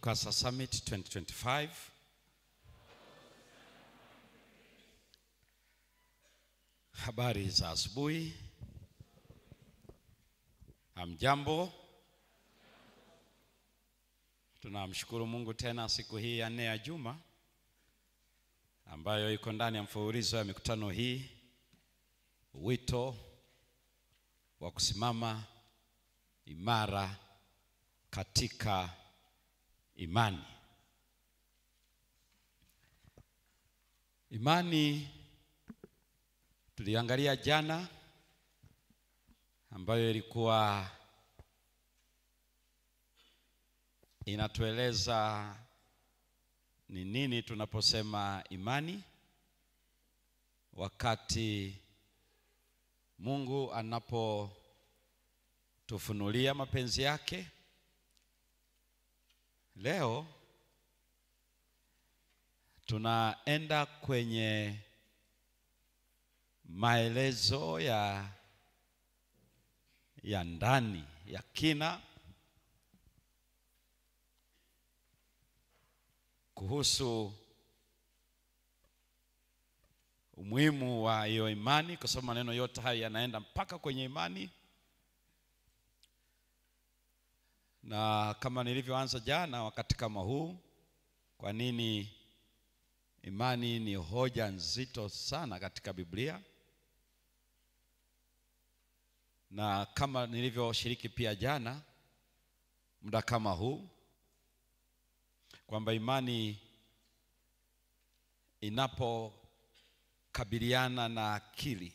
UCASA Summit 2025. Habari za asubuhi. Hamjambo. Tunamshukuru Mungu tena siku hii ya 4 ya juma ambayo iko ndani ya mfululizo ya mikutano hii, wito wa kusimama imara katika imani. Imani tuliangalia jana, ambayo ilikuwa inatueleza ni nini tunaposema imani, wakati Mungu anapotufunulia mapenzi yake. Leo tunaenda kwenye maelezo ya ndani ya kina kuhusu umuhimu wa hiyo imani, kwa sababu maneno yote haya yanaenda mpaka kwenye imani. Na kama nilivyoanza jana wakati kama huu, kwa nini imani ni hoja nzito sana katika Biblia, na kama nilivyoshiriki pia jana muda kama huu, kwamba imani inapokabiliana na akili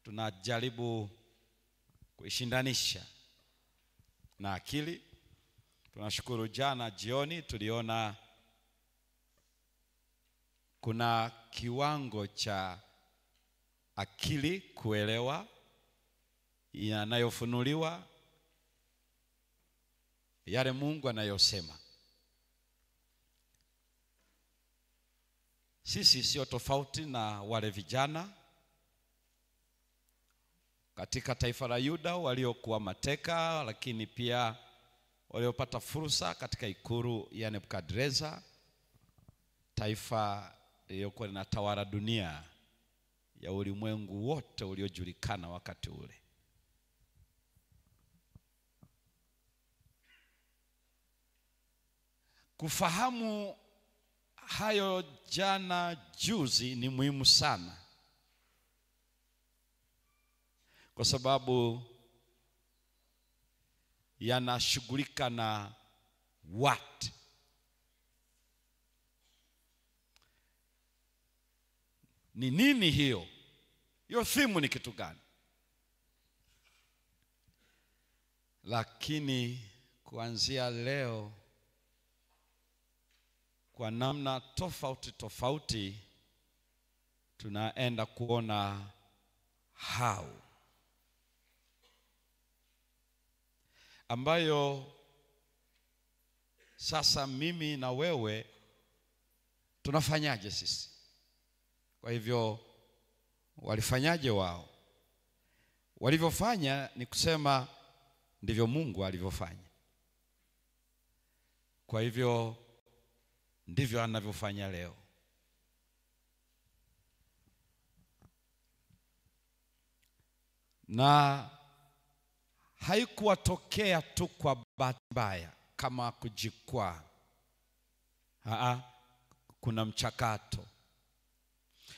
tunajaribu kuishindanisha na akili. Tunashukuru jana jioni tuliona kuna kiwango cha akili kuelewa yanayofunuliwa, yale Mungu anayosema. Sisi sio tofauti na wale vijana katika taifa la Yuda waliokuwa mateka, lakini pia waliopata fursa katika ikulu ya Nebukadreza, taifa lililokuwa linatawala dunia ya ulimwengu wote uliojulikana wakati ule. Kufahamu hayo jana juzi ni muhimu sana, kwa sababu yanashughulika na what. Ni nini hiyo? Hiyo thimu ni kitu gani? Lakini kuanzia leo, kwa namna tofauti tofauti, tunaenda kuona how, ambayo sasa mimi na wewe tunafanyaje sisi. Kwa hivyo walifanyaje wao? Walivyofanya ni kusema ndivyo Mungu alivyofanya. Kwa hivyo ndivyo anavyofanya leo. Na haikuwatokea tu kwa bahati mbaya kama kujikwaa. Kuna mchakato.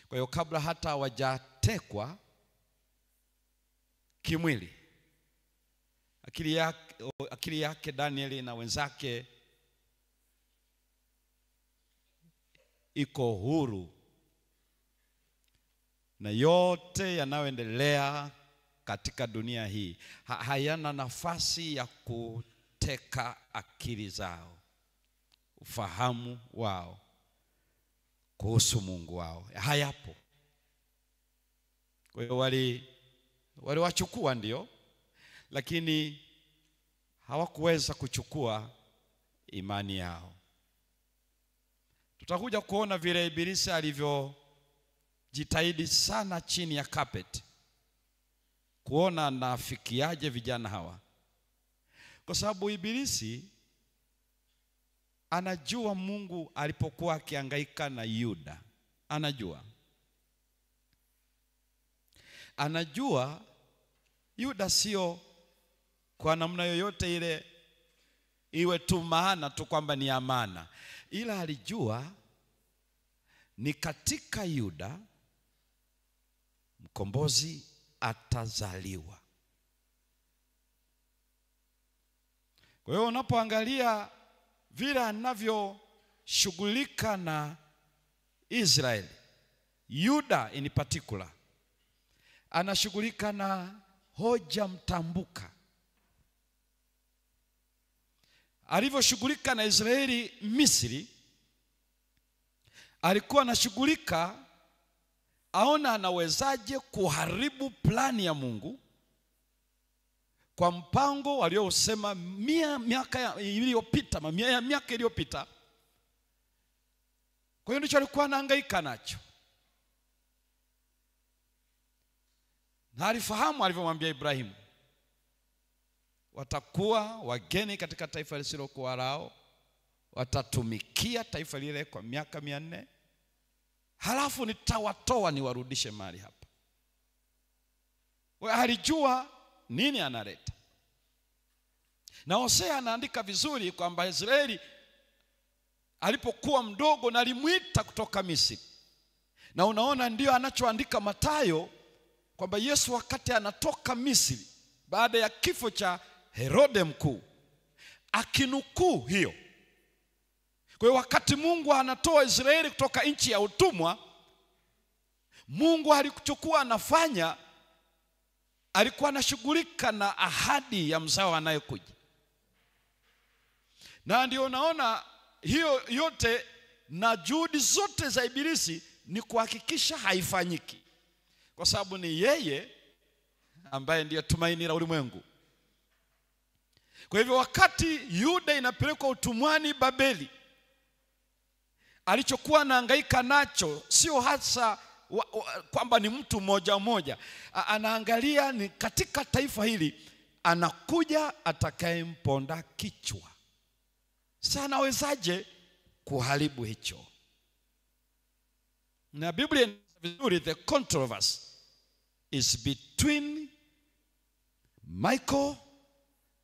Kwa hiyo kabla hata hawajatekwa kimwili, akili yake Danieli na wenzake iko huru, na yote yanayoendelea katika dunia hii hayana nafasi ya kuteka akili zao, ufahamu wao kuhusu Mungu wao, hayapo. Kwa hiyo waliwachukua ndio, lakini hawakuweza kuchukua imani yao. Tutakuja kuona vile Ibilisi alivyojitahidi sana chini ya carpet kuona nafikiaje vijana hawa, kwa sababu Ibilisi anajua Mungu alipokuwa akihangaika na Yuda. Anajua Yuda sio kwa namna yoyote ile iwe tu maana tu kwamba ni amana, ila alijua ni katika Yuda mkombozi atazaliwa. Kwa hiyo unapoangalia vile anavyoshughulika na Israeli, Yuda in particular, anashughulika na hoja mtambuka. Alivyoshughulika na Israeli Misri, alikuwa anashughulika aona anawezaje kuharibu plani ya Mungu kwa mpango waliosema miaka iliyopita. Kwa hiyo ndicho alikuwa anahangaika nacho. Na alifahamu alivyomwambia Ibrahimu, watakuwa wageni katika taifa lisilokuwa lao, watatumikia taifa lile kwa miaka 400, halafu nitawatoa niwarudishe mahali hapa. Alijua nini analeta. Na Hosea anaandika vizuri kwamba Israeli alipokuwa mdogo na alimuita kutoka Misri. Na unaona ndio anachoandika Mathayo kwamba Yesu wakati anatoka Misri baada ya kifo cha Herode mkuu, akinukuu hiyo. Kwa hiyo wakati Mungu anatoa Israeli kutoka nchi ya utumwa, Mungu alichokuwa anafanya, alikuwa anashughulika na ahadi ya mzao anayekuja. Na ndio naona hiyo yote na juhudi zote za Ibilisi ni kuhakikisha haifanyiki, kwa sababu ni yeye ambaye ndiye tumaini la ulimwengu. Kwa hivyo wakati Yuda inapelekwa utumwani Babeli, alichokuwa anahangaika nacho sio hasa kwamba ni mtu mmoja. Anaangalia ni katika taifa hili anakuja atakayemponda kichwa. Sasa anawezaje kuharibu hicho? Na Biblia inasema vizuri, the controversy is between Michael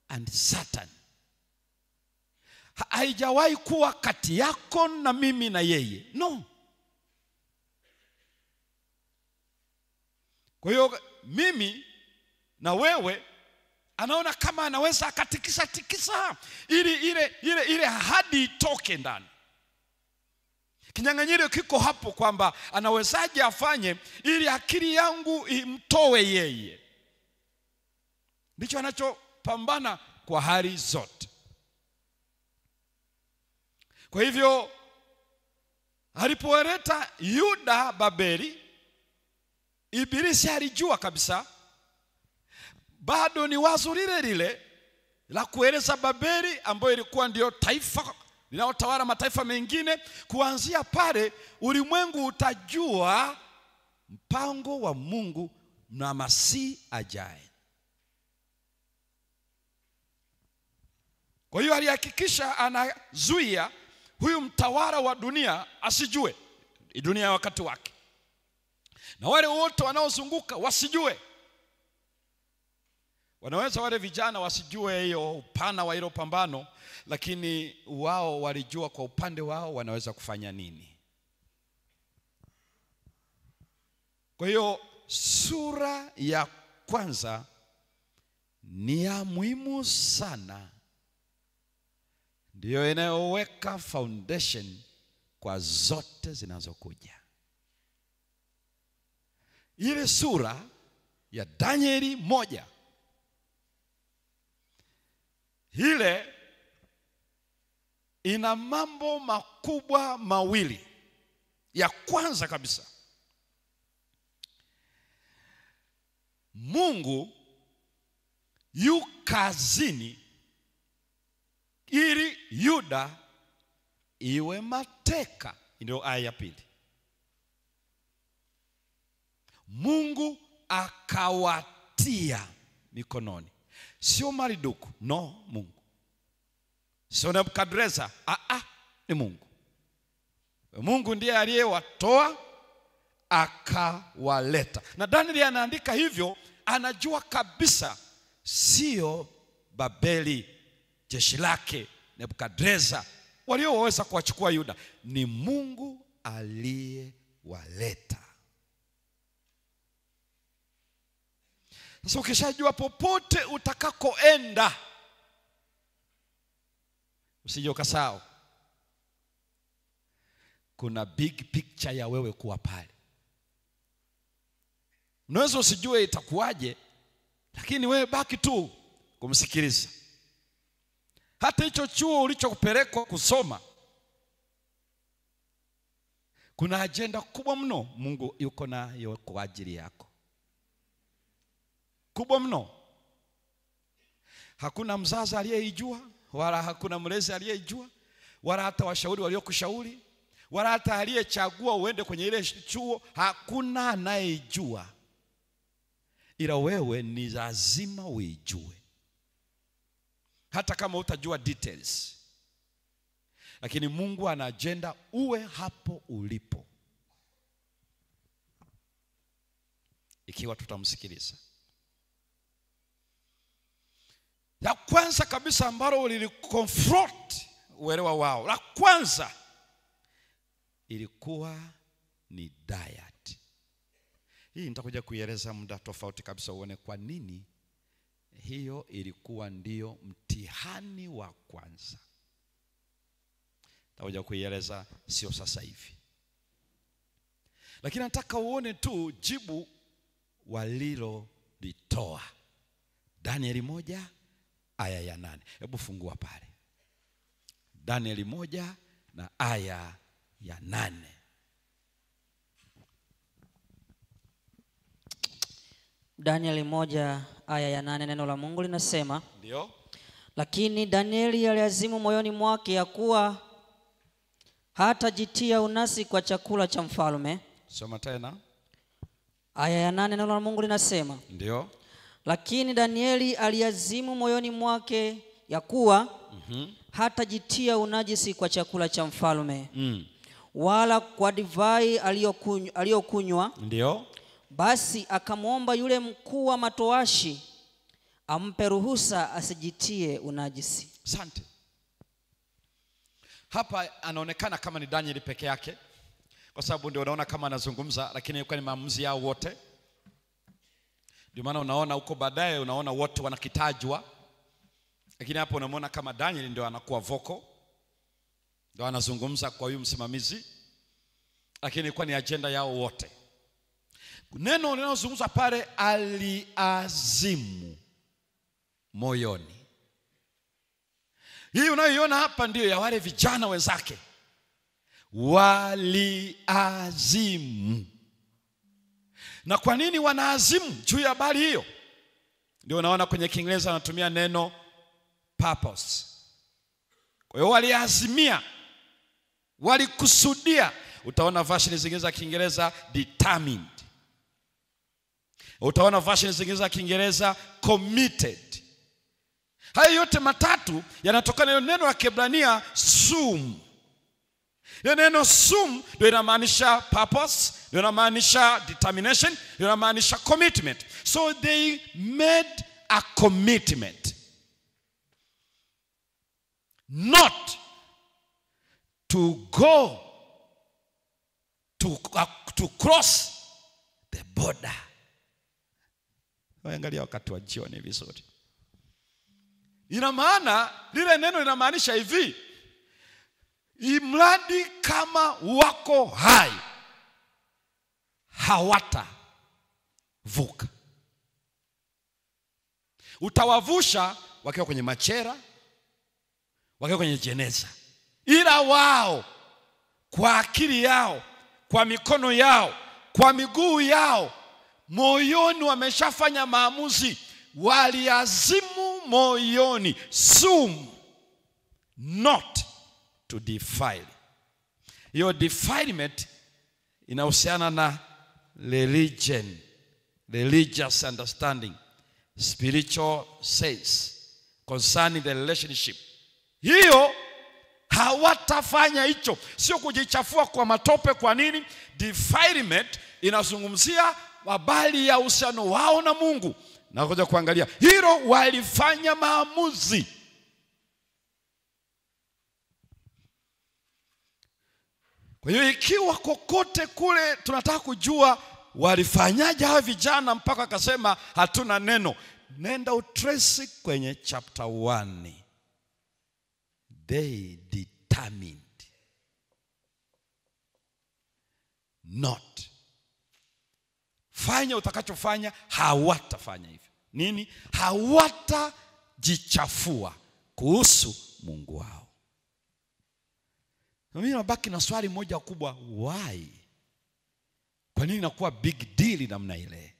and Satan. Haijawahi kuwa kati yako na mimi na yeye. No. Kwa hiyo mimi na wewe anaona kama anaweza akatikisa ile ahadi itoke ndani. Kinyang'anyiro kiko hapo kwamba anawezaje afanye ili akili yangu imtoe yeye. Ndicho anachopambana kwa hali zote. Kwa hivyo alipoleta Yuda Babeli, Ibilisi alijua kabisa bado ni wazo lile la kueleza Babeli ambayo ilikuwa ndio taifa linalotawala mataifa mengine. Kuanzia pale ulimwengu utajua mpango wa Mungu na Masihi ajaye. Kwa hiyo alihakikisha anazuia huyu mtawala wa dunia asijue dunia ya wakati wake, na wale wote wanaozunguka wasijue. Wanaweza wale vijana wasijue hiyo upana wa hilo pambano, lakini wao walijua kwa upande wao wanaweza kufanya nini. Kwa hiyo sura ya kwanza ni ya muhimu sana, ndio inayoweka foundation kwa zote zinazokuja. Ile sura ya Danieli 1 ile ina mambo makubwa mawili. Ya kwanza kabisa, Mungu yu kazini ili Yuda iwe mateka. Ndio aya ya pili. Mungu akawatia mikononi. Sio Mariduku, no, Mungu. Sio Nebukadreza, ni Mungu. Mungu ndiye aliyewatoa akawaleta. Na Danieli anaandika hivyo, anajua kabisa sio Babeli jeshi lake Nebukadreza walioweza kuwachukua Yuda, ni Mungu aliyewaleta. Sasa ukishajua popote utakakoenda, usije ukasahau kuna big picture ya wewe kuwa pale. Unaweza usijue itakuwaje, lakini wewe baki tu kumsikiliza. Hata hicho chuo ulichokupelekwa kusoma, kuna agenda kubwa mno Mungu yuko nayo kwa ajili yako. Kubwa mno. Hakuna mzazi aliyeijua, wala hakuna mlezi aliyeijua, wala hata washauri waliokushauri, wala hata aliyechagua uende kwenye ile chuo, hakuna anayejua. Ila wewe ni lazima uijue. Hata kama utajua details, lakini Mungu ana agenda uwe hapo ulipo, ikiwa tutamsikiliza. La kwanza kabisa ambalo liliconfront uelewa wao, la kwanza ilikuwa ni diet. Hii nitakuja kuieleza muda tofauti kabisa uone kwa nini hiyo ilikuwa ndio mtihani wa kwanza. Nitakuja kuieleza sio sasa hivi, lakini nataka uone tu jibu walilolitoa. Danieli 1 aya ya 8. Hebu fungua pale Danieli 1 na aya ya 8. Danieli 1 aya ya 8, neno la Mungu linasema, ndio, lakini Danieli aliazimu moyoni mwake ya kuwa hatajitia unasi kwa chakula cha mfalme. Soma tena. Aya ya 8, neno la Mungu linasema, ndio, lakini Danieli aliazimu moyoni mwake ya kuwa hatajitia unajisi kwa chakula cha mfalme, wala kwa divai aliyokunywa. Ndio. Basi akamwomba yule mkuu wa matowashi ampe ruhusa asijitie unajisi. Asante. Hapa anaonekana kama ni Danieli peke yake, kwa sababu ndio unaona kama anazungumza, lakini ilikuwa ni maamuzi yao wote. Ndio maana unaona huko baadaye unaona wote wanakitajwa, lakini hapo unamwona kama Danieli ndio anakuwa vocal, ndio anazungumza kwa huyu msimamizi, lakini ilikuwa ni agenda yao wote. Neno linalozungumzwa pale, aliazimu moyoni. Hii unayoiona hapa ndio ya wale vijana wenzake, waliazimu. Na kwa nini wanaazimu juu ya habari hiyo? Ndio unaona kwenye Kiingereza anatumia neno purpose. Kwa hiyo waliazimia, walikusudia. Utaona version zingine za Kiingereza determined, utaona version zingine za Kiingereza committed. Haya yote matatu yanatokana na neno la Kiebrania sum. Ile neno sum ndio inamaanisha purpose, ndio inamaanisha determination, ndio inamaanisha commitment. So they made a commitment not to go to cross the border. Angalia wakati wa jioni vizuri. Ina maana lile neno linamaanisha hivi: imradi kama wako hai hawata vuka. Utawavusha wakiwa kwenye machera, wakiwa kwenye jeneza, ila wao kwa akili yao, kwa mikono yao, kwa miguu yao, moyoni wameshafanya maamuzi. Waliazimu moyoni, sum, not to defile. Hiyo defilement inahusiana na religion, religious understanding, spiritual sense concerning the relationship. Hiyo hawatafanya hicho. Sio kujichafua kwa matope. Kwa nini? Defilement inazungumzia habari ya uhusiano wao na Mungu. Na ngoja kuangalia hilo, walifanya maamuzi. Kwa hiyo ikiwa kokote kule tunataka kujua walifanyaje hawa vijana mpaka akasema hatuna neno, nenda utrace kwenye chapter 1. They determined not. Fanya utakachofanya, hawatafanya hivyo. Nini? Hawatajichafua kuhusu Mungu wao. Mimi nabaki na swali moja kubwa, why? Kwa nini inakuwa big deal namna ile?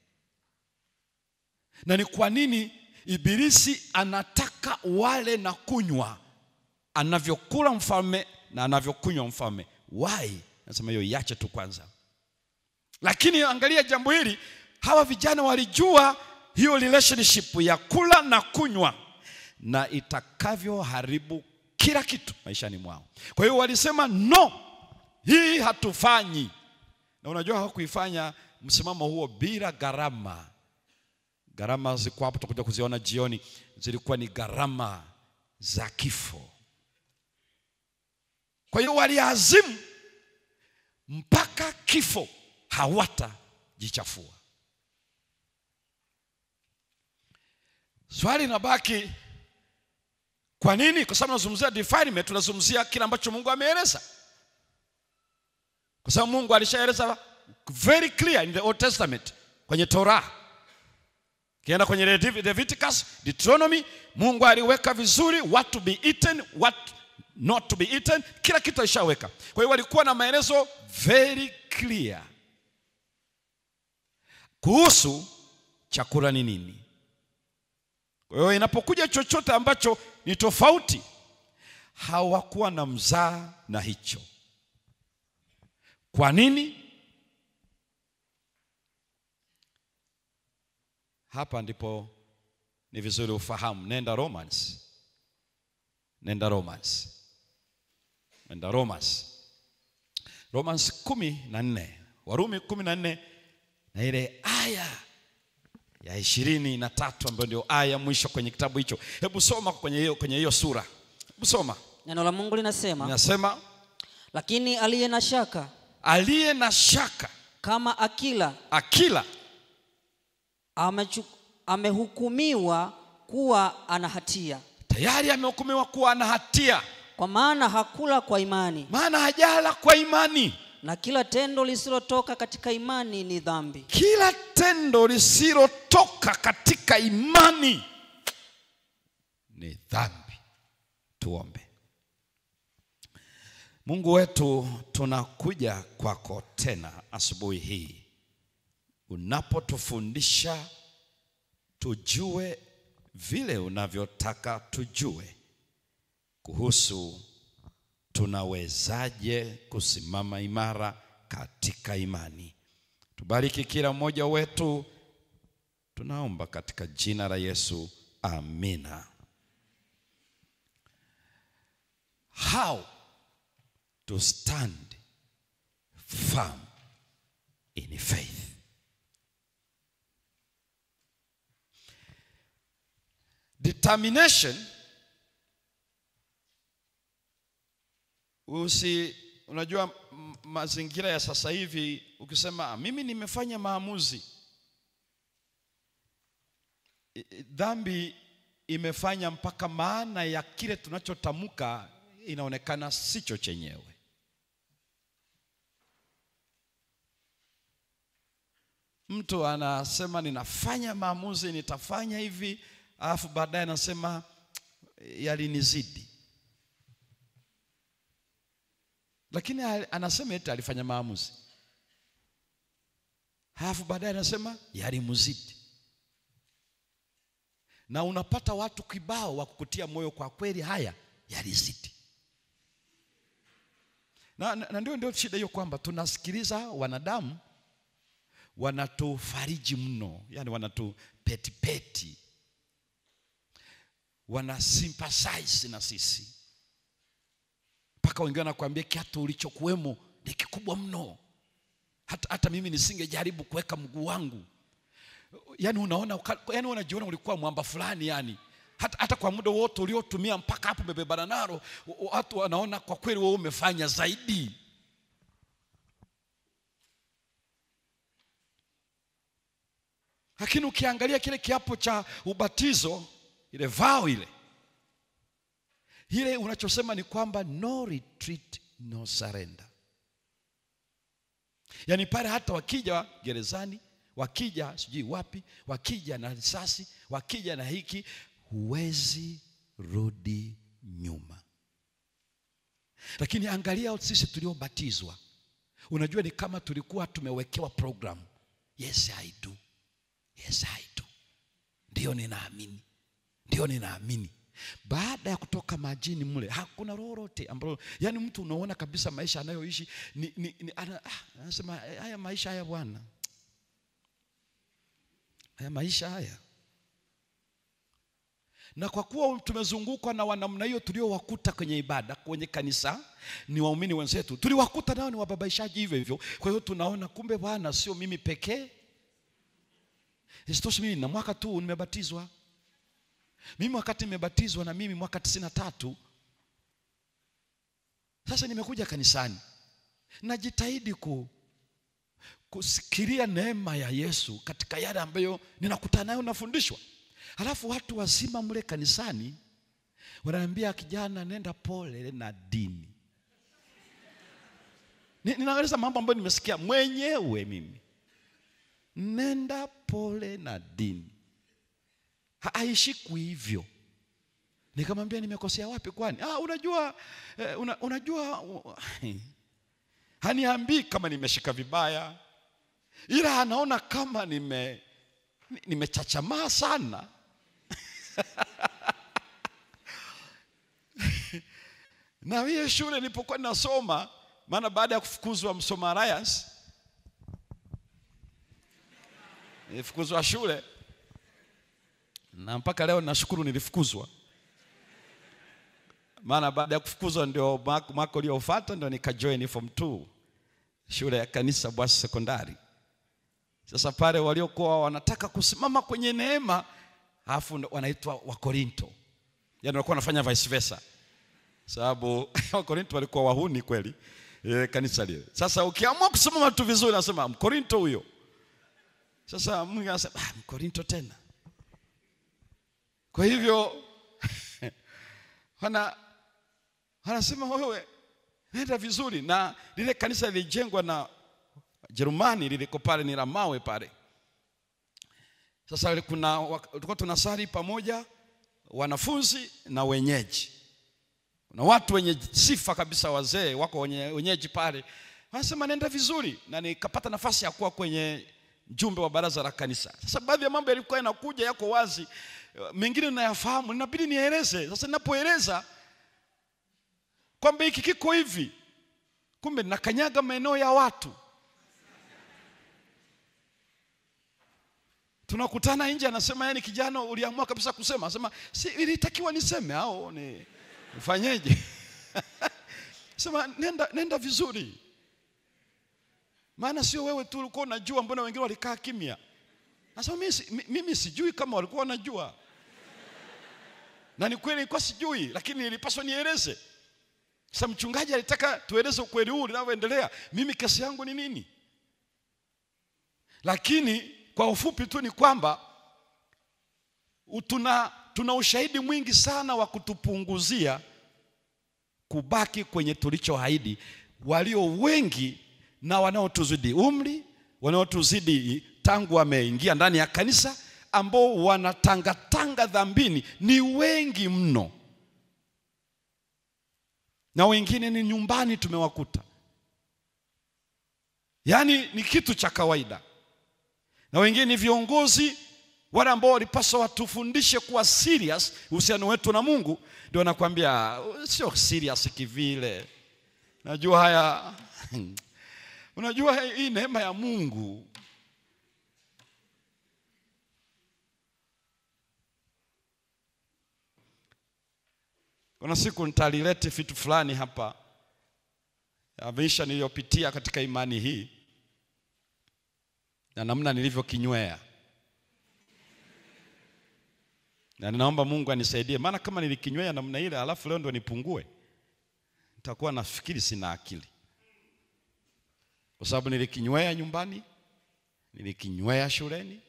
Na ni kwa nini Ibilisi anataka wale na kunywa anavyokula mfalme na anavyokunywa mfalme? Why? Nasema hiyo iache tu kwanza. Lakini angalia jambo hili, hawa vijana walijua hiyo relationship ya kula na kunywa na itakavyoharibu kila kitu maishani mwao. Kwa hiyo walisema no, hii hatufanyi. Na unajua hawakuifanya msimamo huo bila gharama. Gharama ziko hapo, tutakuja kuziona jioni. Zilikuwa ni gharama za kifo. Kwa hiyo waliazimu mpaka kifo hawatajichafua. Swali linabaki, kwa nini? Kwa sababu tunazungumzia defilement, tunazungumzia kile ambacho Mungu ameeleza. Kwa sababu Mungu alishaeleza very clear in the Old Testament, kwenye Torah. Kienda kwenye Leviticus, Deuteronomy, Mungu aliweka vizuri what to be eaten, what not to be eaten, kila kitu alishaweka. Kwa hiyo walikuwa na maelezo very clear kuhusu chakula ni nini. Kwa hiyo inapokuja chochote ambacho ni tofauti, hawakuwa na mzaa na hicho. Kwa nini? Hapa ndipo ni vizuri ufahamu. Nenda Romans. Romans 14. Warumi 14 na ile aya ya 23 ambayo ndio aya mwisho kwenye kitabu hicho. Hebu soma kwenye hiyo sura. Hebu soma. Neno la Mungu linasema, lakini aliye na shaka kama akila amehukumiwa kuwa ana hatia. Tayari amehukumiwa kuwa ana hatia. Kwa maana hakula kwa imani. Maana hajala kwa imani. Na kila tendo lisilotoka katika imani ni dhambi. Kila tendo lisilotoka katika imani ni dhambi. Tuombe. Mungu wetu, tunakuja kwako tena asubuhi hii. Unapotufundisha tujue vile unavyotaka tujue kuhusu tunawezaje kusimama imara katika imani. Tubariki kila mmoja wetu, tunaomba katika jina la Yesu, amina. How to stand firm in faith. Determination. Unajua mazingira ya sasa hivi, ukisema mimi nimefanya maamuzi, dhambi imefanya mpaka maana ya kile tunachotamka inaonekana sicho chenyewe. Mtu anasema ninafanya maamuzi, nitafanya hivi, alafu baadaye anasema yalinizidi. Lakini anasema eti alifanya maamuzi, alafu baadaye anasema yalimzidi. Na unapata watu kibao wa kukutia moyo, kwa kweli haya yalizidi. Na ndio shida hiyo, kwamba tunasikiliza wanadamu wanatufariji mno, yani wanatupeti, wana sympathize na sisi mpaka mpaka wengine wanakuambia kiatu ulichokuwemo ni kikubwa mno, hata mimi nisingejaribu kuweka mguu wangu. Yani unajiona ulikuwa mwamba fulani yani. Hata kwa muda wote uliotumia mpaka hapo umebebana nalo, watu wanaona kwa kweli wewe umefanya zaidi. Lakini ukiangalia kile kiapo cha ubatizo, ile vow ile unachosema ni kwamba no retreat, no surrender. Yani pale hata wakija gerezani, wakija sijui wapi, wakija na risasi, wakija na hiki, huwezi rudi nyuma. Lakini angalia sisi tuliobatizwa, unajua ni kama tulikuwa tumewekewa program. Yes I do, yes I do, ndio ninaamini. Baada ya kutoka majini mle, hakuna lolote ambalo, yani mtu unaona kabisa maisha anayoishi anasema haya maisha haya bwana, haya maisha haya. Na kwa kuwa tumezungukwa na wanamna hiyo tuliowakuta kwenye ibada, kwenye kanisa, ni waumini wenzetu, tuliwakuta nao ni wababaishaji hivyo hivyo. Kwa hiyo tunaona kumbe bwana sio mimi pekee. Isitoshe mimi na mwaka tu nimebatizwa. Mimi wakati nimebatizwa na mimi mwaka 93. Sasa nimekuja kanisani, najitahidi kusikilia neema ya Yesu katika yale ambayo ninakutana nayo, nafundishwa. Halafu watu wazima mle kanisani wananiambia, kijana nenda pole na dini. Ninaeleza mambo ambayo nimesikia mwenyewe mimi. Nenda pole na dini. Haishiki hivyo. Nikamwambia nimekosea wapi kwani? Unajua haniambii kama nimeshika vibaya, ila anaona kama nimechachamaa sana. Na mimi shule nilipokuwa nasoma, maana baada ya kufukuzwa Msoma Alliance, nilifukuzwa shule, na mpaka leo nashukuru nilifukuzwa. Maana baada ya kufukuzwa ndio mwaka uliofuata ndio nikajoin form 2 shule ya kanisa Bwasi Sekondari. Sasa pale waliokuwa wanataka kusimama kwenye neema, alafu wanaitwa Wakorinto. Yaani walikuwa wanafanya vice versa. Sababu Wakorinto walikuwa wahuni kweli kanisa lile. Sasa ukiamua kusimama tu vizuri nasema Mkorinto huyo. Sasa Mungu anasema Mkorinto tena. Kwa hivyo wanasema wewe nenda vizuri. Na lile kanisa lilijengwa na Jerumani, liliko pale ni la mawe pale. Sasa tulikuwa tunasali pamoja, wanafunzi na wenyeji. Na watu wenye sifa kabisa, wazee wako wenyeji pale. Wanasema nenda vizuri, na nikapata nafasi ya kuwa kwenye mjumbe wa baraza la kanisa. Sasa baadhi ya mambo yalikuwa yanakuja yako wazi, mengine ninayafahamu, inabidi nieleze. Sasa ninapoeleza kwamba hiki kiko hivi, kumbe ninakanyaga maeneo ya watu. Tunakutana nje, anasema yani kijana uliamua kabisa kusema. Anasema si ilitakiwa niseme au nifanyeje? Sema nenda vizuri. Maana sio wewe tu ulikuwa unajua, mbona wengine walikaa kimya? Anasema mimi sijui kama walikuwa wanajua. Na ni kweli nilikuwa sijui, lakini nilipaswa nieleze. Sasa mchungaji alitaka tueleze ukweli huu unavyoendelea. Mimi kesi yangu ni nini? Lakini kwa ufupi tu ni kwamba tuna ushahidi mwingi sana wa kutupunguzia kubaki kwenye tulichoahidi. Walio wengi na wanaotuzidi umri, wanaotuzidi tangu wameingia ndani ya kanisa, ambao wanatangatanga dhambini ni wengi mno. Na wengine ni nyumbani tumewakuta. Yaani ni kitu cha kawaida. Na wengine ni viongozi wale ambao walipaswa watufundishe kuwa serious uhusiano wetu na Mungu, ndio wanakuambia sio serious kivile. Najua haya unajua hii neema ya Mungu. Kuna siku nitalilete vitu fulani hapa maisha niliyopitia katika imani hii na namna nilivyokinywea. Na ninaomba Mungu anisaidie, maana kama nilikinywea namna ile alafu leo ndo nipungue, nitakuwa nafikiri sina akili. Kwa sababu nilikinywea nyumbani, nilikinywea shuleni,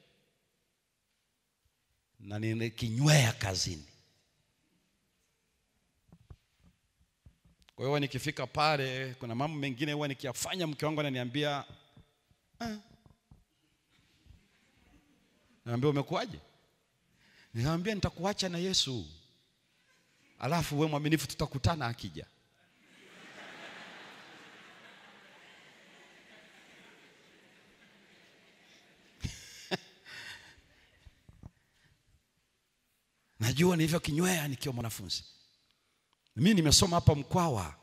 na nilikinywea kazini. Kwa hiyo nikifika pale, kuna mambo mengine huwa nikiyafanya mke wangu ananiambia, naambia umekuaje? Nikamwambia nitakuacha na Yesu, alafu wewe mwaminifu tutakutana akija. Najua nilivyokinywea nikiwa mwanafunzi. Mimi nimesoma hapa Mkwawa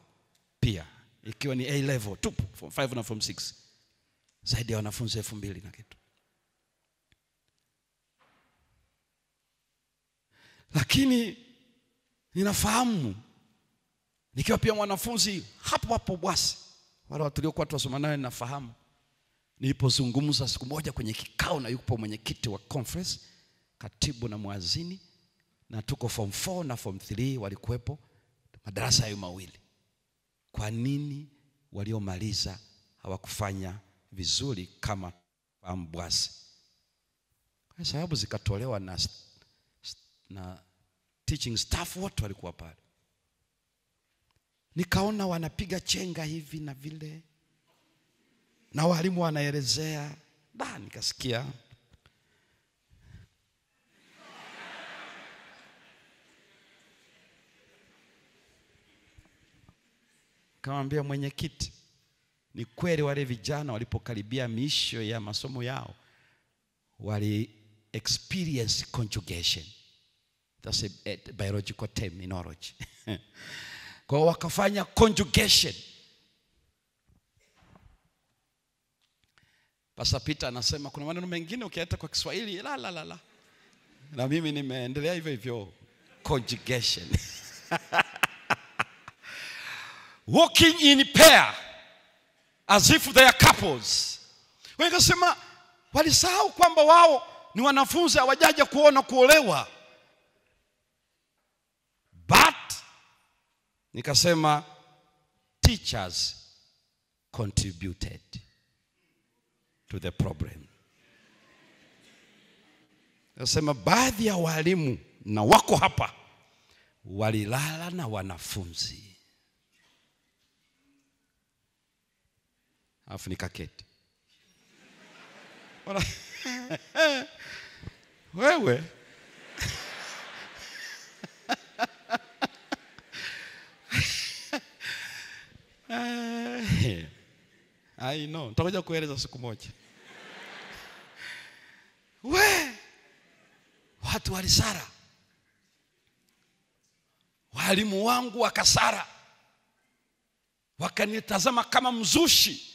pia, ikiwa ni A level tupu, form 5 na form 6. Zaidi ya wanafunzi 2000 na kitu. Lakini ninafahamu nikiwa pia mwanafunzi hapo hapo Bwasi, wale watu waliokuwa tunasoma naye, ninafahamu nilipozungumza siku moja kwenye kikao na yupo mwenyekiti wa conference, katibu na muazini, na tuko form 4 na form 3 walikuwepo, madarasa hayo mawili. Kwa nini waliomaliza hawakufanya vizuri kama Bwasi? Kwa sababu zikatolewa na teaching staff wote walikuwa pale. Nikaona wanapiga chenga hivi na vile, na walimu wanaelezea, nikasikia kamwambia mwenyekiti, ni kweli wale vijana walipokaribia misho ya masomo yao wali experience conjugation. That's a biological term in neurology. Kwa wakafanya conjugation. Pastor Peter anasema kuna maneno mengine ukiaita kwa Kiswahili la. Na mimi nimeendelea hivyo hivyo, conjugation. Walking in pair as if they are couples. Wanasema walisahau kwamba wao ni wanafunzi, hawajaja kuona kuolewa. But nikasema teachers contributed to the problem. Nikasema baadhi ya walimu na wako hapa walilala na wanafunzi. Alafu nikaketi. Wewe I know, nitakuja kueleza siku moja. Watu walisara, walimu wangu wakasara, wakanitazama kama mzushi,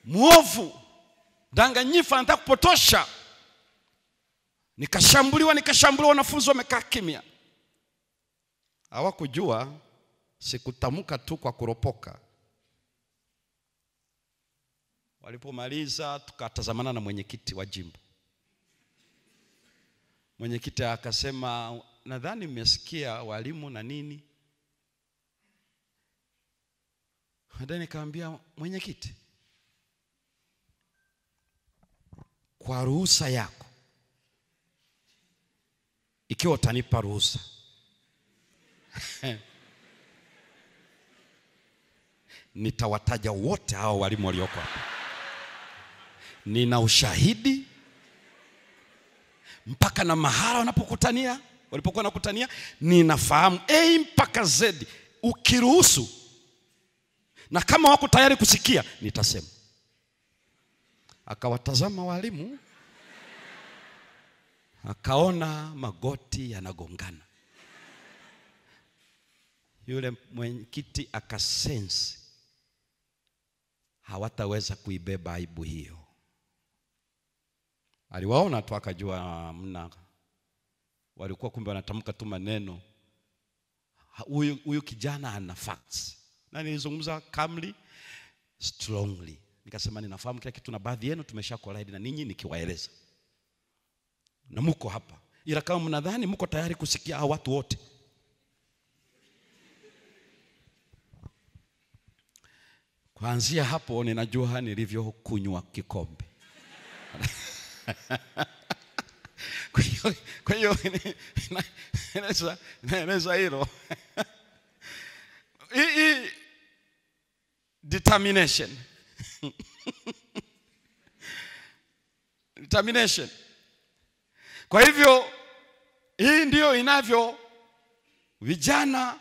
muovu, danganyifu, anataka kupotosha. Nikashambuliwa, wanafunzi wamekaa kimya. Hawakujua sikutamka tu kwa kuropoka. Walipomaliza tukatazamana na mwenyekiti wa jimbo. Mwenyekiti akasema, nadhani mmesikia walimu na nini. Baadaye nikamwambia mwenyekiti, kwa ruhusa yako, ikiwa utanipa ruhusa, nitawataja wote hao walimu walioko hapa. Nina ushahidi mpaka na mahala wanapokutania, walipokuwa nakutania, ninafahamu A mpaka Z. Ukiruhusu, na kama wako tayari kusikia, nitasema. Akawatazama walimu, akaona magoti yanagongana. Yule mwenyekiti akasense hawataweza kuibeba aibu hiyo. Aliwaona tu akajua mna, walikuwa kumbe wanatamka tu maneno. Huyu kijana ana facts. na nilizungumza calmly, strongly. Nikasema ninafahamu kila kitu na baadhi yenu tumeshakolide na ninyi nikiwaeleza. Na mko hapa. Ila kama mnadhani mko tayari kusikia hao watu wote, kuanzia hapo ninajua nilivyokunywa kikombe. Kwa hiyo naeleza hilo. Determination. Determination. Kwa hivyo hii ndio inavyo vijana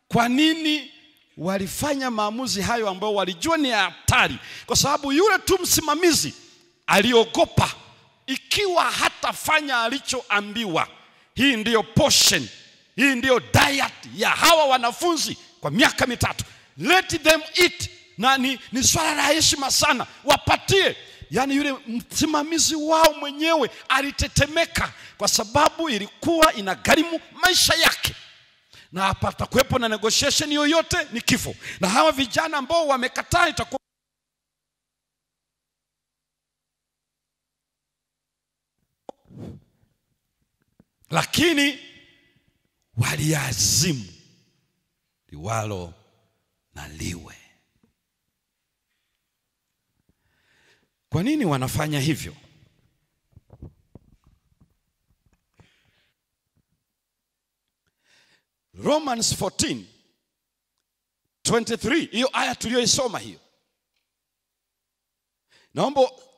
kwa nini walifanya maamuzi hayo ambao walijua ni hatari. Kwa sababu yule tu msimamizi aliogopa ikiwa hatafanya alichoambiwa. Hii ndio portion, hii ndio diet ya hawa wanafunzi kwa miaka 3. Let them eat. Na ni swala la heshima sana, wapatie. Yani yule msimamizi wao mwenyewe alitetemeka kwa sababu ilikuwa inagharimu maisha yake. Na hapata kuwepo na negotiation yoyote, ni kifo. Na hawa vijana ambao wamekataa itakuwa lakini waliazimu liwalo na liwe. Kwa nini wanafanya hivyo? Romans 14:23, hiyo aya tuliyoisoma hiyo.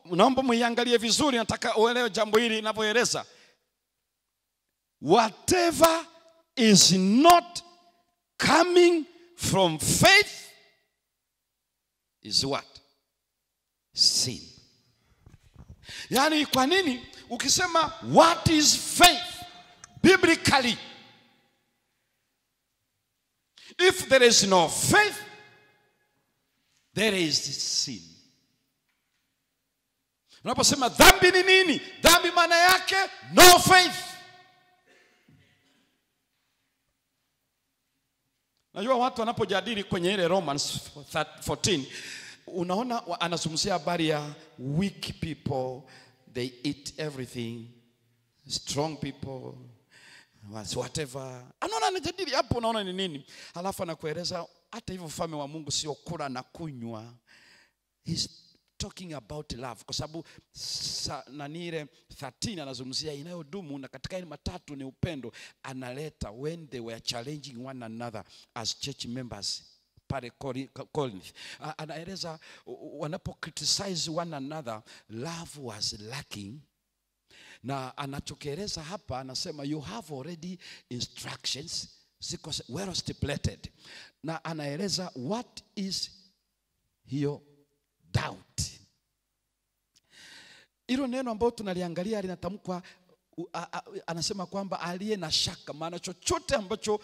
Naomba muiangalie vizuri, nataka uelewe jambo hili ninavyoeleza. Whatever is not coming from faith is what? Sin. Yani kwa nini ukisema what is faith biblically? If there is no faith, there is sin. Unaposema dhambi ni nini? Dhambi maana yake no faith. Najua watu wanapojadili kwenye ile Romans 14, unaona anazungumzia habari ya weak people, they eat everything, strong people, whatever. Anaona anajadili hapo, unaona ni nini? Halafu anakueleza hata hivyo ufalme wa Mungu sio kula na kunywa. He's talking about love. Kwa sababu nani ile 13 anazungumzia inayodumu, na katika ile 3 ni upendo. Analeta when they were challenging one another as church members pale Corinth. Anaeleza wanapo criticize one another, love was lacking. Na anachokieleza hapa anasema you have already instructions ziko well stipulated. Na anaeleza what is hiyo doubt. Hilo neno ambalo tunaliangalia linatamkwa, anasema kwamba aliye na shaka, maana chochote ambacho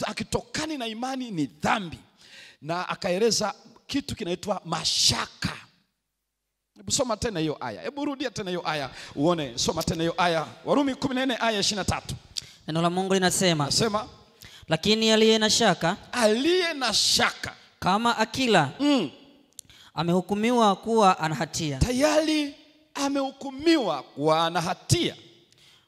akitokani na imani ni dhambi. Na akaeleza kitu kinaitwa mashaka. Hebu soma tena hiyo aya. Hebu rudia tena hiyo aya uone. Soma tena hiyo aya. Warumi 14 aya 23. Neno la Mungu linasema, lakini aliye na shaka kama akila amehukumiwa kuwa ana hatia. Tayari amehukumiwa kuwa ana hatia.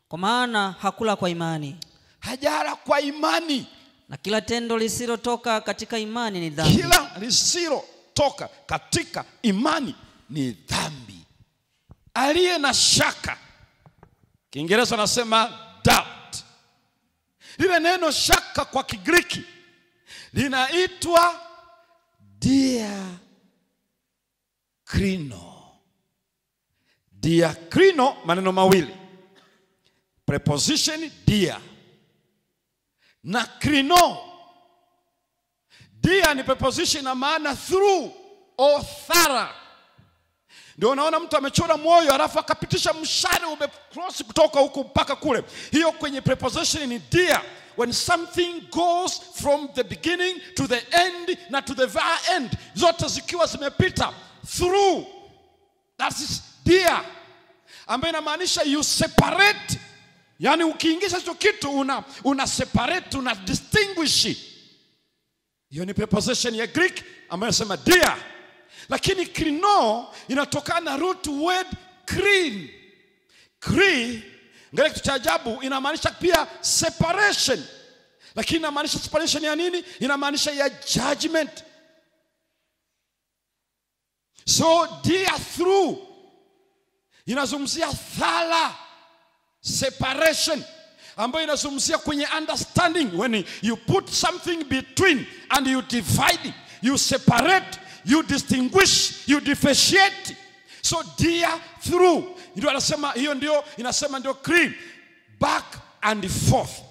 Kwa maana hakula kwa imani. Hajala kwa imani. Na kila tendo lisilotoka katika imani ni dhambi. Kila lisilotoka katika imani ni dhambi. Aliye na shaka, Kiingereza nasema doubt. Lile neno shaka kwa Kigiriki linaitwa diakrino. Diakrino maneno mawili. Preposition dia na krino. Dia ni preposition na maana through or thorough. Ndio unaona mtu amechora moyo alafu akapitisha mshale umecross kutoka huku mpaka kule. Hiyo kwenye preposition ni dia. When something goes from the beginning to the end na to the very end, zote zikiwa zimepita through, that is dia, ambayo inamaanisha you separate. Yani ukiingisha hicho kitu una separate, una distinguish. Hiyo ni preposition ya Greek ambayo inasema dear. Lakini krino inatokana na root word krin. Kri, ngale kitu cha ajabu, inamaanisha pia separation. Lakini inamaanisha separation ya nini? Inamaanisha ya judgment. So dear through inazungumzia thala, separation, ambayo inazungumzia kwenye understanding. When you put something between and you divide it, you separate, you distinguish, you differentiate. So dear through, ndio anasema, hiyo ndio inasema ndio creed, back and forth.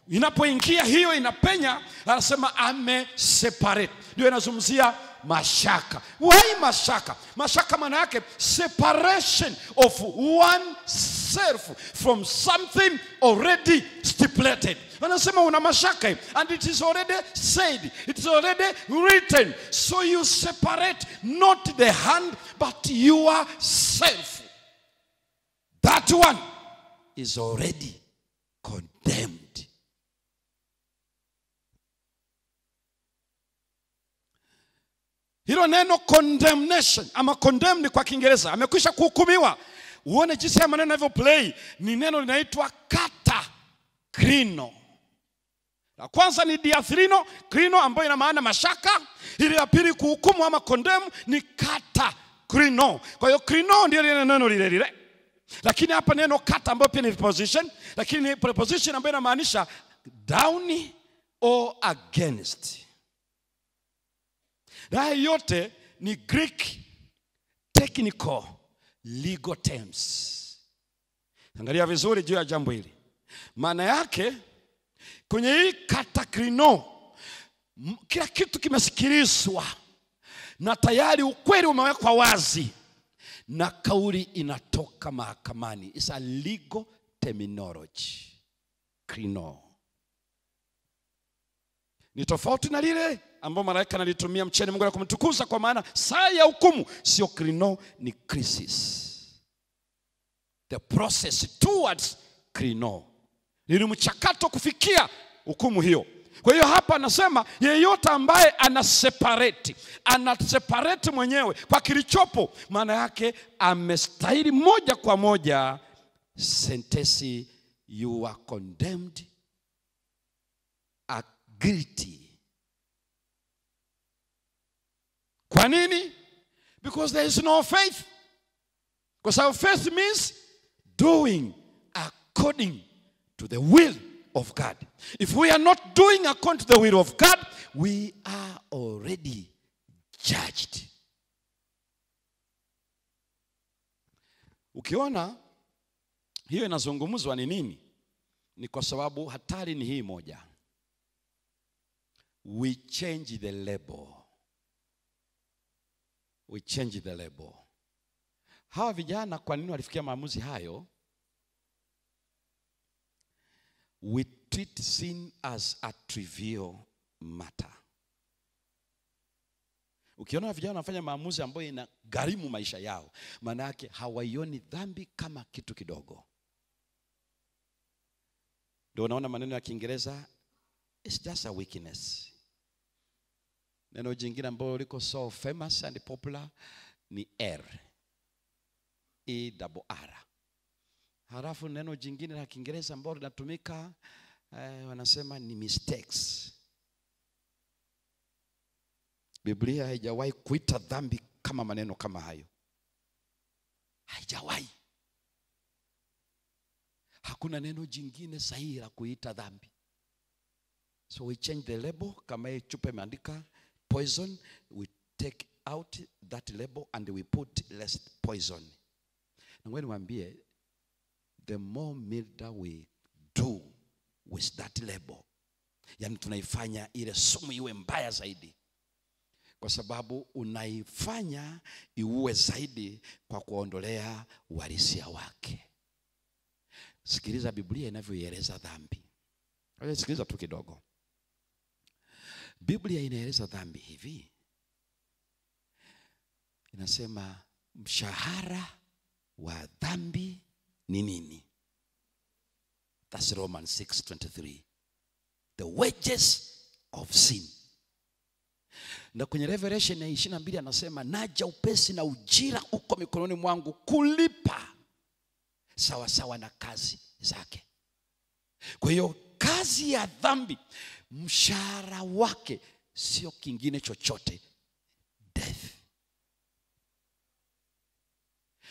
Inapoingia hiyo inapenya, anasema ame separate. Ndio inazungumzia mashaka. Why mashaka? Mashaka maana yake separation of oneself from something already stipulated. Anasema una mashaka and it is already said, it is already written. So you separate not the hand but yourself. That one is already condemned. Hilo neno condemnation ama condemn kwa Kiingereza, amekwisha kuhukumiwa. Uone jinsi ya maneno yanavyo play. Ni neno linaitwa kata krino. La kwanza ni diathrino, krino ambayo ina maana mashaka. Ile ya pili kuhukumu ama condemn ni kata krino. Kwa hiyo krino ndio ile neno lile. Lakini hapa neno kata ambayo pia ni preposition, lakini ni preposition ambayo inamaanisha down or against. Na yote ni Greek technical legal terms. Angalia vizuri juu ya jambo hili. Maana yake kwenye hii katakrino, kila kitu kimesikilizwa na tayari ukweli umewekwa wazi na kauli inatoka mahakamani. It's a legal terminology. Krino ni tofauti na lile ambao malaika analitumia mcheni Mungu na kumtukuza, kwa maana saa ya hukumu sio krino, ni crisis. The process towards krino ni mchakato kufikia hukumu hiyo. Kwa hiyo hapa anasema yeyote ambaye anaseparate mwenyewe kwa kilichopo, maana yake amestahili moja kwa moja sentensi, you are condemned, guilty. Kwa nini? Because there is no faith. Because our faith means doing according to the will of God. If we are not doing according to the will of God, we are already judged. Ukiona hiyo inazungumzwa ni nini? Ni kwa sababu hatari ni hii moja. We change the label. We change the label. Hawa vijana kwa nini walifikia maamuzi hayo? We treat sin as a trivial matter. Ukiona vijana wanafanya maamuzi ambayo inagharimu maisha yao, maana yake hawaioni dhambi kama kitu kidogo. Ndio unaona maneno ya Kiingereza, it's just a weakness. Neno jingine ambalo liko so famous and popular ni ERR. Halafu neno jingine la Kiingereza ambalo linatumika wanasema ni mistakes. Biblia haijawahi kuita dhambi kama maneno kama hayo. Haijawahi. Hakuna neno jingine sahihi la kuita dhambi. So we change the label. Kama hii chupa imeandika poison, we take out that label and we put less poison. Na wewe niwaambie, the more milder we do with that label, yani tunaifanya ile sumu iwe mbaya zaidi, kwa sababu unaifanya iue zaidi kwa kuondolea uhalisia wake. Sikiliza Biblia inavyoeleza dhambi. Sikiliza tu kidogo. Biblia inaeleza dhambi hivi. Inasema mshahara wa dhambi ni nini? That's Romans 6:23. The wages of sin Na kwenye Revelation ya 22 anasema naja upesi na ujira uko mikononi mwangu kulipa sawa sawa na kazi zake. Kwa hiyo kazi ya dhambi, mshahara wake sio kingine chochote, death.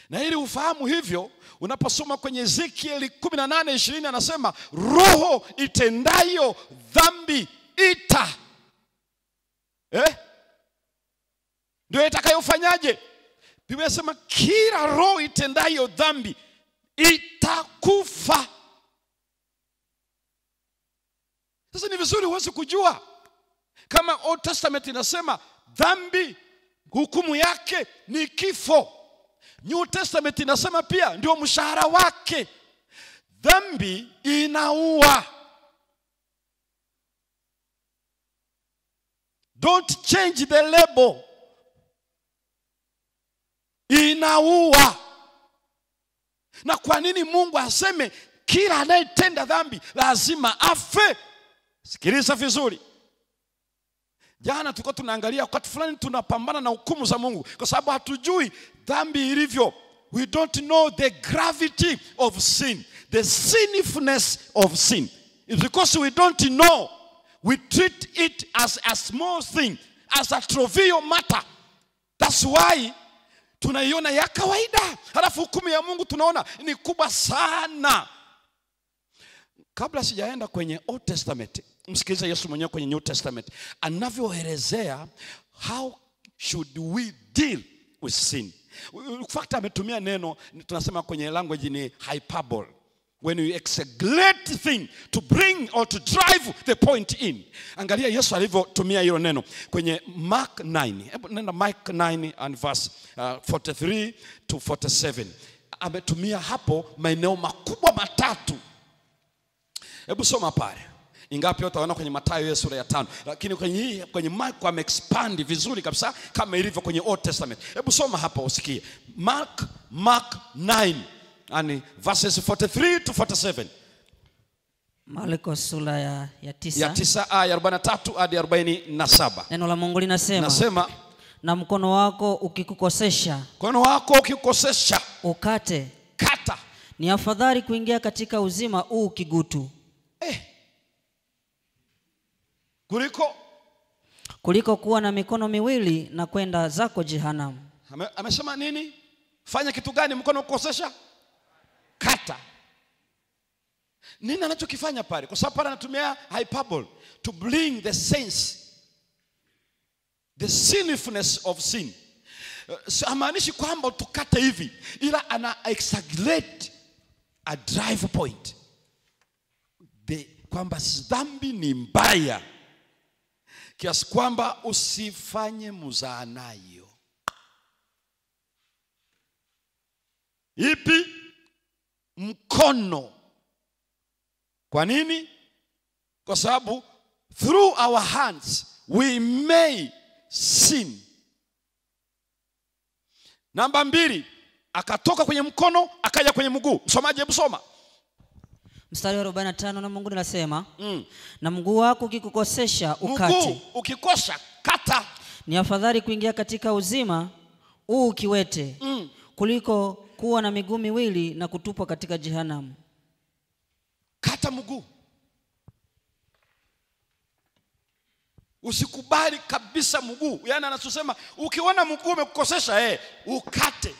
Na ili ufahamu hivyo, unaposoma kwenye Ezekiel 18:20 anasema roho itendayo dhambi ita ndio itakayofanyaje? Biblia inasema kila roho itendayo dhambi itakufa. Sasa ni vizuri uweze kujua kama Old Testament inasema dhambi hukumu yake ni kifo, New Testament inasema pia ndio mshahara wake. Dhambi inaua. Don't change the label. Inaua. Na kwa nini Mungu aseme kila anayetenda dhambi lazima afe? Sikiliza vizuri. Jana tulikuwa tunaangalia wakati fulani tunapambana na hukumu za Mungu kwa sababu hatujui dhambi ilivyo. We don't know the gravity of sin, the sinfulness of sin. It's because we don't know. We treat it as a small thing, as a trivial matter. That's why tunaiona ya kawaida. Halafu hukumu ya Mungu tunaona ni kubwa sana. Kabla sijaenda kwenye Old Testament, msikilize Yesu mwenyewe kwenye New Testament anavyoelezea how should we deal with sin. In fact ametumia neno tunasema kwenye language ni hyperbole. When you exaggerate thing to bring or to drive the point in. Angalia Yesu alivyotumia hilo neno kwenye Mark 9. Hebu nenda Mark 9 and verse 43 to 47. Ametumia hapo maeneo makubwa matatu. Hebu soma pale. Ingapi utaona kwenye Mathayo sura ya 5, lakini kwenye Mark ameexpand vizuri kabisa kama ilivyo kwenye Old Testament. Hebu soma hapa usikie. Mark 9 and verses 43 to 47. Marko sura ya 9. Ya 9 aya 43 hadi 47. Neno la Mungu linasema, na mkono wako ukikukosesha, ukate. Kata. Ni afadhali kuingia katika uzima huu kigutu. Kuliko kuwa na mikono miwili na kwenda zako jehanamu. Amesema nini? Fanya kitu gani mkono ukosesha? Kata. Nini anachokifanya pale? Kwa sababu pale anatumia hyperbole to bring the sense, the sinfulness of sin. Hamaanishi kwamba tukate hivi, ila ana exaggerate a drive point. Kwamba dhambi ni mbaya kiasi kwamba usifanye mzaha nayo. Ipi? Mkono. Kwa nini? Kwa sababu through our hands we may sin. Namba 2, akatoka kwenye mkono akaja kwenye mguu. Msomaji hebu soma. Mstari wa 45 na Mungu anasema, na mguu wako ukikukosesha ukate. Mguu ukikosha kata. Ni afadhali kuingia katika uzima huu kiwete kuliko kuwa na miguu miwili na kutupwa katika jehanamu. Kata mguu. Usikubali kabisa mguu. Yaani anasema ukiona mguu umekukosesha ukate.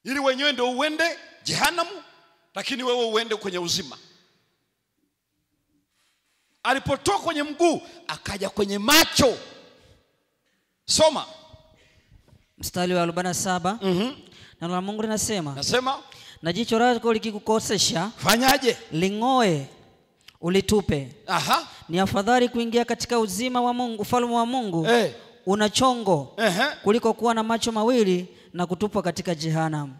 Ili wenyewe ndio uende jehanamu, lakini wewe uende kwenye uzima. Alipotoka kwenye mguu akaja kwenye macho. Soma. Mstari wa 47. Neno la Mungu linasema, na jicho lako likikukosesha, fanyaje? Ling'oe ulitupe. Ni afadhali kuingia katika uzima wa Mungu, ufalme wa Mungu una chongo kuliko kuwa na macho mawili na kutupwa katika jehanamu.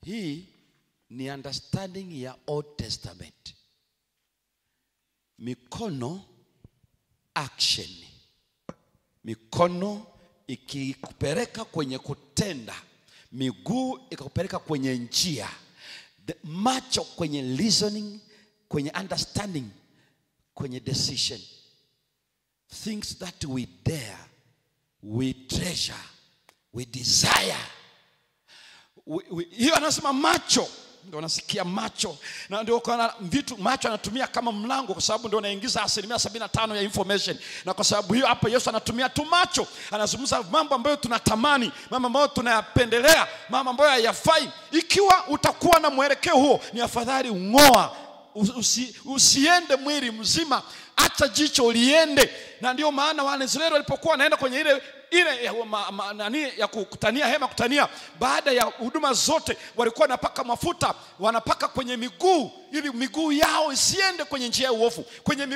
Hii ni understanding ya Old Testament. Mikono action. Mikono ikikupeleka kwenye kutenda, miguu ikakupeleka kwenye njia, macho kwenye reasoning, kwenye understanding, kwenye decision. things that we dare, we treasure, we desire. Hiyo anasema macho. Ndio unasikia macho. Na ndio kwa vitu macho anatumia kama mlango, kwa sababu ndio anaingiza 75% ya information. Na kwa sababu hiyo hapa Yesu anatumia tu macho. Anazungumza mambo ambayo tunatamani, mambo ambayo tunayapendelea, mambo ambayo hayafai. Ikiwa utakuwa na mwelekeo huo, ni afadhali ungoa. Usiende mwili mzima, acha jicho liende. Na ndio maana Waisraeli walipokuwa wanaenda kwenye ile ya kukutania, hema kutania, baada ya huduma zote walikuwa wanapaka mafuta, wanapaka kwenye miguu ili miguu yao isiende kwenye njia ya uovu, kwenye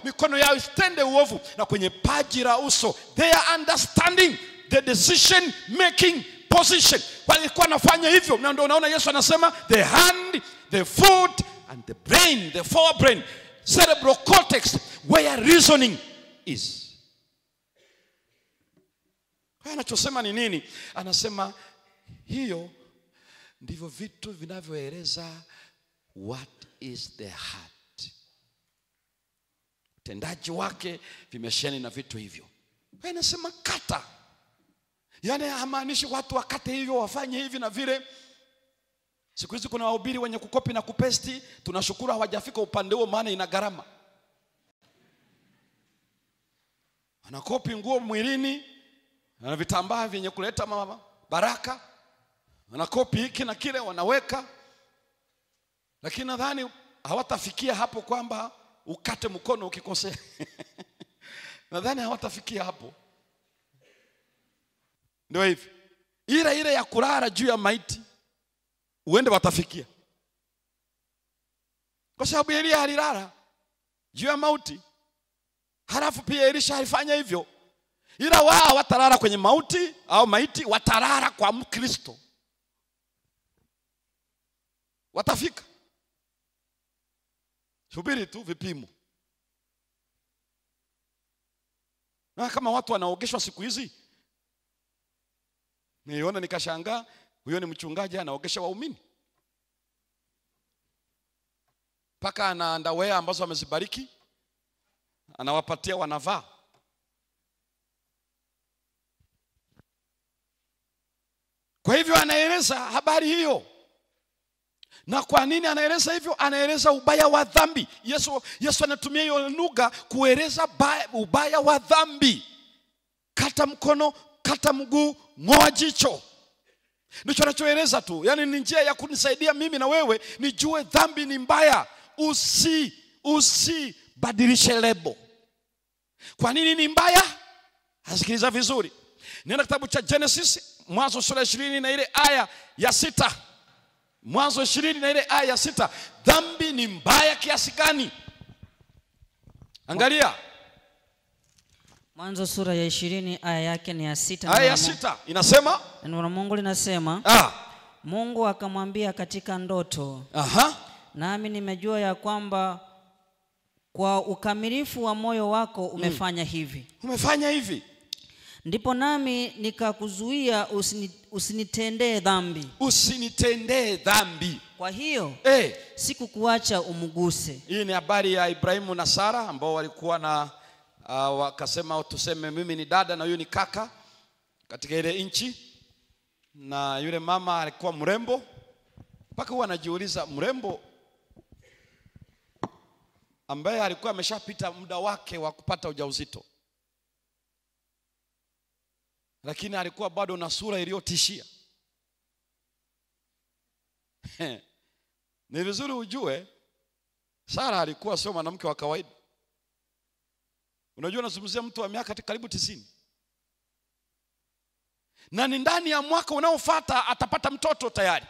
mikono yao isitende uovu, na kwenye paji la uso, they are understanding the decision making position. Walikuwa wanafanya hivyo, na ndio unaona Yesu anasema the hand, the foot and the brain, the forebrain, cerebral cortex, where reasoning is. Kwa anachosema ni nini? Anasema hiyo ndivyo vitu vinavyoeleza what is the heart. Utendaji wake vimesheni na vitu hivyo. Kwa anasema kata. Yaani hamaanishi watu wakate hivyo, wafanye hivi na vile. Siku hizi kuna wahubiri wenye kukopi na kupesti. Tunashukuru hawajafika upande huo, maana ina gharama. Anakopi nguo mwilini, na vitambaa vyenye kuleta baraka, wanakopi hiki na kile wanaweka. Lakini nadhani hawatafikia hapo kwamba ukate mkono ukikosea. Nadhani hawatafikia hapo. Ndio hivi. Ile ya kulala juu ya maiti uende watafikia. Kwa sababu Elia alilala juu ya mauti. Halafu pia Elisha alifanya hivyo. Ila wao watalala kwenye mauti au maiti, watalala kwa Mkristo. Watafika. Subiri tu vipimo. Na kama watu wanaogeshwa siku hizi, niona nikashangaa, huyo ni mchungaji anaogesha waumini. Paka ana underwear ambazo amezibariki, anawapatia wanavaa. Kwa hivyo anaeleza habari hiyo. Na kwa nini anaeleza hivyo? Anaeleza ubaya wa dhambi. Yesu anatumia hiyo lugha kueleza ubaya wa dhambi. Kata mkono, kata mguu, ngoa jicho. Ndicho anachoeleza tu. Yaani ni njia ya kunisaidia mimi na wewe nijue dhambi ni mbaya. Usibadilishe lebo. Kwa nini ni mbaya? Asikiliza vizuri. Nenda kitabu cha Genesis, Mwanzo sura 20 na ile aya ya 6. Mwanzo 20 na ile aya ya 6. Dhambi ni mbaya kiasi gani? Angalia. Mwanzo sura ya 20 aya yake ni ya 6. Aya ya 6 inasema, neno la Mungu linasema, Mungu akamwambia katika ndoto, nami nimejua ya kwamba kwa ukamilifu wa moyo wako umefanya hivi. Umefanya hivi. Ndipo nami nikakuzuia usinitendee dhambi. Usinitendee dhambi. Kwa hiyo sikukuacha umguse. Hii ni habari ya Ibrahimu na Sara ambao walikuwa na wakasema tuseme mimi ni dada na huyu ni kaka katika ile nchi. Na yule mama alikuwa mrembo. Mpaka huwa anajiuliza, mrembo ambaye alikuwa ameshapita muda wake wa kupata ujauzito, lakini alikuwa bado na sura iliyotishia. Ni vizuri ujue Sara alikuwa sio mwanamke wa kawaida. Unajua nazungumzia mtu wa miaka karibu 90. Na ni ndani ya mwaka unaofuata atapata mtoto tayari.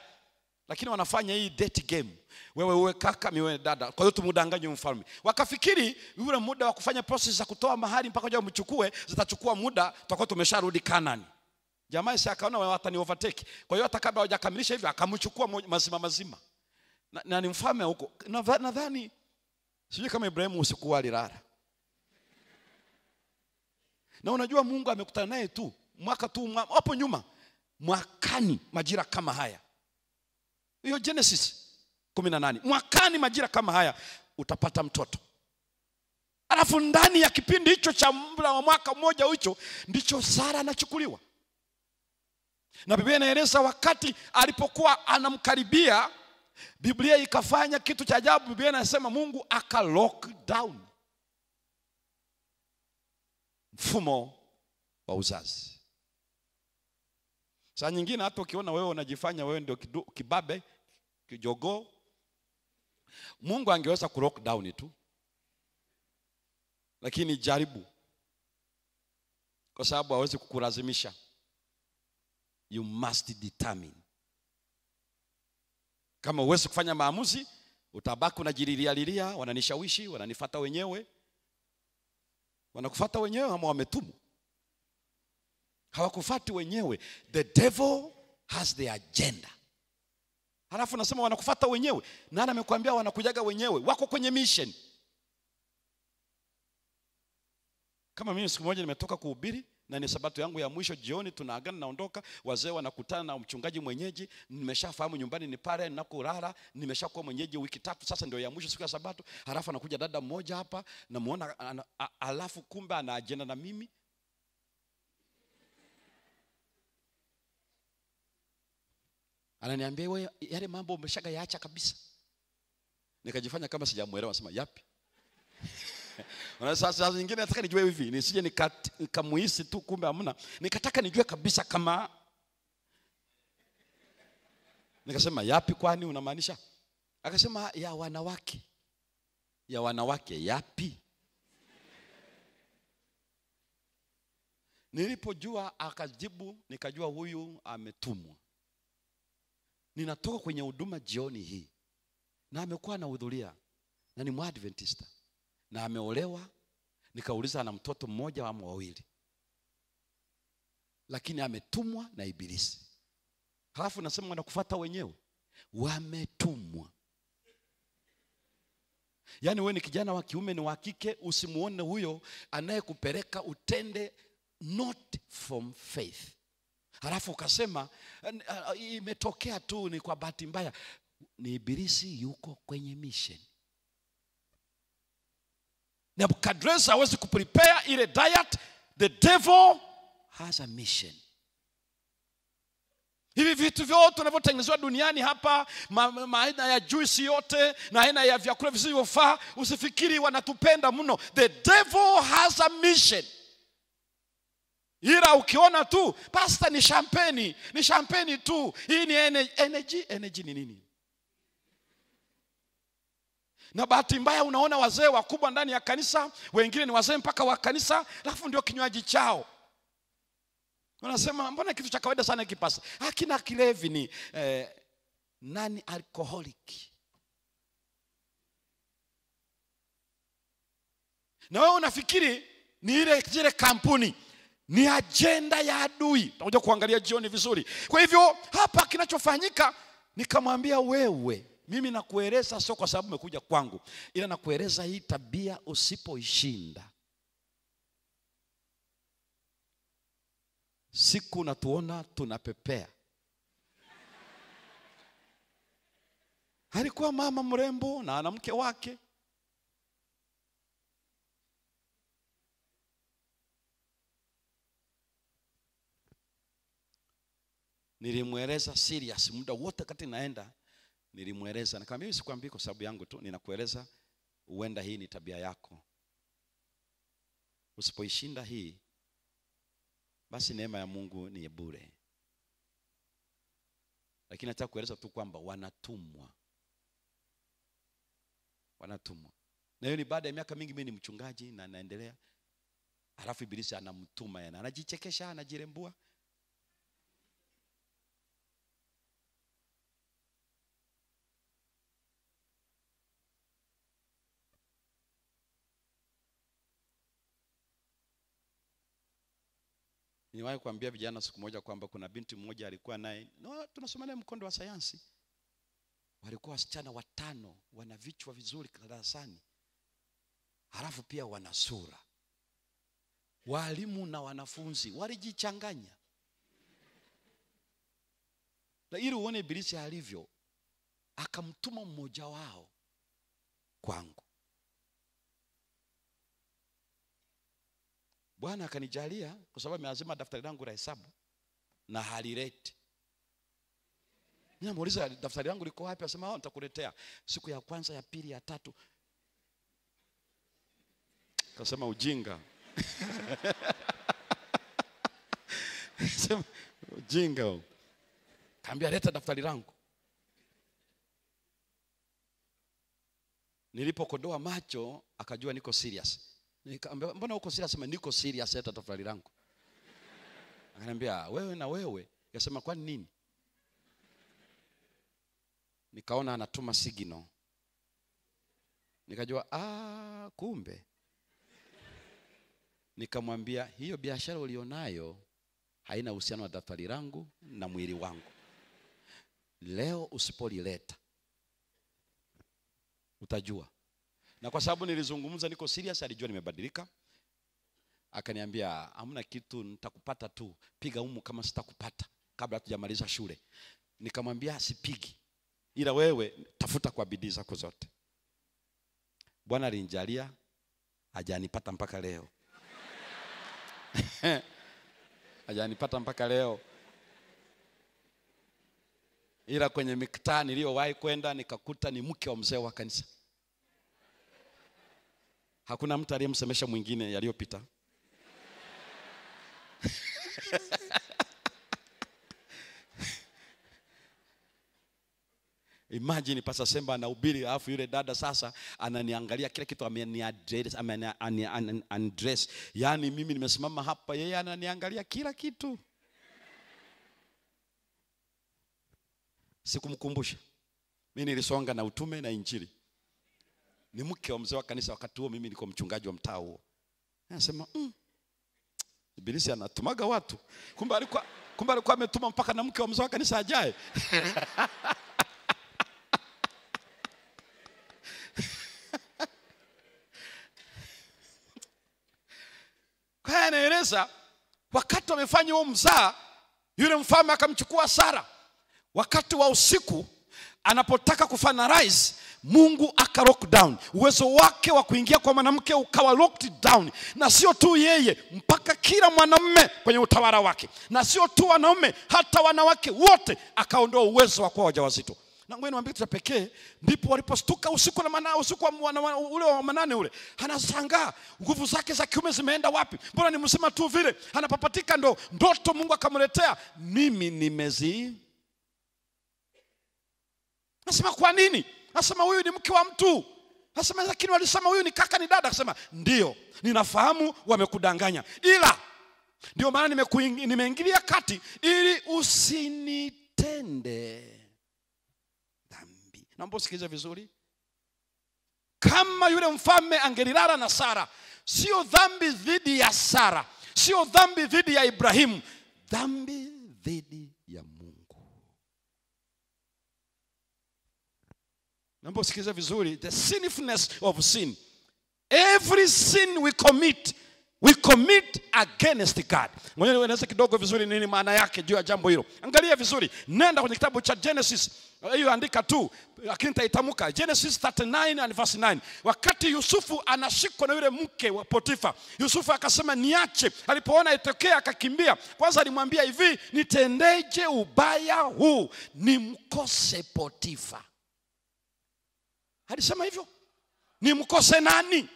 Lakini wanafanya hii date game. Wewe uwe kaka, mimi dada. Kwa hiyo tumudanganye mfalme. Wakafikiri yule muda wa kufanya process za kutoa mahali mpaka je mchukue zitachukua muda, tutakuwa tumesharudi Kanani. Jamaa si akaona watani overtake. Kwa hiyo hata kabla hawajakamilisha hivyo akamchukua mazima. Na ni mfalme huko. Nadhani sijui kama Ibrahimu usiku alilala. Na unajua Mungu amekutana naye tu mwaka tu hapo nyuma, mwakani majira kama haya. Hiyo Genesis 18. Mwakani majira kama haya utapata mtoto. Alafu ndani ya kipindi hicho cha muda wa mwaka mmoja hicho ndicho Sara anachukuliwa. Na Biblia inaeleza wakati alipokuwa anamkaribia, Biblia ikafanya kitu cha ajabu. Biblia inasema Mungu aka lock down mfumo wa uzazi. Saa nyingine hata ukiona wewe unajifanya wewe ndio kibabe, kijogoo, Mungu angeweza ku lock down tu. Lakini jaribu, kwa sababu hawezi kukulazimisha. You must determine. Kama huwezi kufanya maamuzi, utabaki unajililia, wananishawishi, wananifuata wenyewe. Wanakufuata wenyewe ama wametumwa? Hawakufuati wenyewe. The devil has the agenda. Halafu nasema wanakufuata wenyewe. Nani amekuambia wanakujaga wenyewe? Wako kwenye mission. Kama mimi siku moja nimetoka kuhubiri na ni sabato yangu ya mwisho, jioni tunaagana naondoka, wazee wanakutana na mchungaji mwenyeji, nimeshafahamu nyumbani ni pale ninakolala, nimeshakuwa mwenyeji wiki 3 sasa, ndio ya mwisho siku ya sabato. Halafu anakuja dada mmoja hapa, namuona alafu kumbe ana agenda na mimi. Ananiambia wewe yale mambo umeshaga yaacha kabisa. Nikajifanya kama sijamuelewa, nasema yapi? Sasa nyingine nataka nijue hivi, nisije nikamuhisi tu kumbe hamna. Nikataka nijue kabisa kama. Nikasema yapi kwani unamaanisha? Akasema ya wanawake. Ya wanawake yapi? Nilipojua akajibu, nikajua huyu ametumwa. Ninatoka kwenye huduma jioni hii na amekuwa anahudhuria na ni Mwadventista na ameolewa. Nikauliza ana mtoto mmoja ama wawili, lakini ametumwa na ibilisi. Halafu nasema wanakufuata wenyewe, wametumwa. Yaani wewe ni kijana wa kiume ni wa kike, usimuone huyo anayekupeleka utende not from faith. Halafu ukasema imetokea tu, ni kwa bahati mbaya. Ni ibilisi yuko kwenye mission. Nebukadnezar hawezi kuprepare ile diet. The devil has a mission. Hivi vitu vyote tunavyotengenezwa duniani hapa, aina ya juice yote na aina ya vyakula visivyofaa, usifikiri wanatupenda mno. The devil has a mission. Ila ukiona tu pasta ni champagne tu, hii ni energy ni nini? Na bahati mbaya unaona wazee wakubwa ndani ya kanisa, wengine ni wazee mpaka wa kanisa, alafu ndio kinywaji chao. Unasema mbona kitu cha kawaida sana kipasa? Hakina kilevi, ni nani alcoholic. Na wewe unafikiri ni ile kampuni, ni agenda ya adui. Tutakuja kuangalia jioni vizuri. Kwa hivyo hapa kinachofanyika, nikamwambia wewe, mimi nakueleza sio kwa sababu umekuja kwangu, ila nakueleza hii tabia usipoishinda, siku natuona tunapepea. Alikuwa mama mrembo na ana mke wake. Nilimweleza serious muda wote kati naenda. Nilimweleza na kama mimi sikwambii kwa sababu yangu tu, ninakueleza huenda hii ni tabia yako. Usipoishinda hii, basi neema ya Mungu ni bure. Lakini nataka kueleza tu kwamba wanatumwa. Na hiyo ni baada ya miaka mingi mimi ni mchungaji na naendelea. Halafu ibilisi anamtuma yana, anajichekesha, anajirembua. Niwahi kuambia vijana siku moja kwamba kuna binti mmoja alikuwa naye, tunasoma naye mkondo wa sayansi. Walikuwa wasichana 5, wana vichwa vizuri darasani. Halafu pia wana sura. Walimu na wanafunzi walijichanganya. Na ili uone ibilisi alivyo, akamtuma mmoja wao kwangu. Bwana akanijalia kwa sababu ameazima daftari langu la hesabu na halileti. Ninamuuliza daftari langu liko wapi? Asema nitakuletea siku ya kwanza, ya pili, ya tatu. Kasema ujinga. Sema ujinga. Kaambia leta daftari langu. Nilipokodoa macho akajua niko serious. Nikamwambia mbona uko serious? Sema niko serious, leta daftari langu. Akaniambia wewe na wewe. Akasema kwa nini? Nikaona anatuma signal. Nikajua kumbe. Nikamwambia hiyo biashara ulionayo haina uhusiano na daftari langu na mwili wangu. Leo usipolileta utajua. Na kwa sababu nilizungumza niko serious, alijua nimebadilika. Akaniambia hamna kitu, nitakupata tu, piga humu kama sitakupata kabla hatujamaliza shule. Nikamwambia sipigi, ila wewe tafuta kwa bidii zako zote. Bwana alinijalia hajanipata mpaka leo. Hajanipata mpaka leo. Ila kwenye mikutano niliyowahi kwenda nikakuta ni mke wa mzee wa kanisa. Hakuna mtu aliyemsemesha mwingine yaliyopita. Imagine Pastor Semba anahubiri alafu yule dada sasa ananiangalia kila kitu ameniaddress. Yaani mimi nimesimama hapa, yeye ananiangalia kila kitu. Sikumkumbusha. Mimi nilisonga na utume na injili. Ni mke wa mzee wa kanisa wakati huo, mimi niko mchungaji wa mtaa huo. Anasema Ibilisi anatumaga watu. Kumbe alikuwa ametuma mpaka na mke wa mzee wa kanisa ajaye. Kwa anaeleza wakati wamefanya huo mzaa, yule mfalme akamchukua Sara. Wakati wa usiku anapotaka kufinalize, Mungu aka lock down. Uwezo wake wa kuingia kwa mwanamke ukawa locked down. Na sio tu yeye, mpaka kila mwanamume kwenye utawala wake. Na sio tu wanaume, hata wanawake wote akaondoa uwezo wa kuwa wajawazito. Na ngoja niwaambie kitu cha pekee, ndipo walipostuka usiku ule wa manane ule. Anashangaa nguvu zake za kiume zimeenda wapi? Mbona ni msema tu vile? Anapapatika ndoto Mungu akamletea. Mimi nimezi. Nasema kwa nini? Nasema huyu ni mke wa mtu. Nasema lakini walisema huyu ni kaka ni dada. Nasema ndio, ninafahamu wamekudanganya. Ila ndio maana nimeingilia kati ili usinitende dhambi. Naomba usikize vizuri. Kama yule mfalme angelilala na Sara, sio dhambi dhidi ya Sara, sio dhambi dhidi ya Ibrahimu, dhambi dhidi ya Mungu. Naomba usikize vizuri. The sinfulness of sin. Every sin we commit against God. Ngoja nieleze kidogo vizuri nini maana yake juu ya jambo hilo. Angalia vizuri. Nenda kwenye kitabu cha Genesis. Hiyo andika tu, lakini nitaitamka. Genesis 39 and verse 9. Wakati Yusufu anashikwa na yule mke wa Potifa, Yusufu akasema niache. Alipoona itokea akakimbia. Kwanza alimwambia hivi, nitendeje ubaya huu nimkose Potifa? Alisema hivyo. Nimkose nani?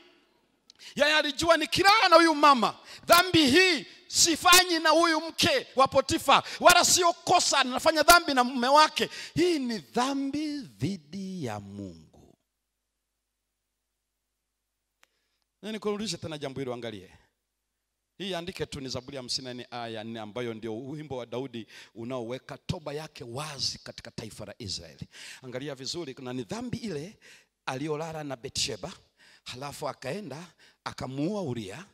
Yeye alijua nikilala na huyu mama, dhambi hii sifanyi na huyu mke wa Potifa, wala sio kosa anafanya dhambi na mume wake. Hii ni dhambi dhidi ya Mungu. Na nikurudishe tena jambo hilo, angalie. Hii andike tu, ni Zaburi ya 54 aya 4, ambayo ndio wimbo wa Daudi unaoweka toba yake wazi katika taifa la Israeli. Angalia vizuri, kuna ni dhambi ile aliyolala na Betsheba, halafu akaenda akamuua Uria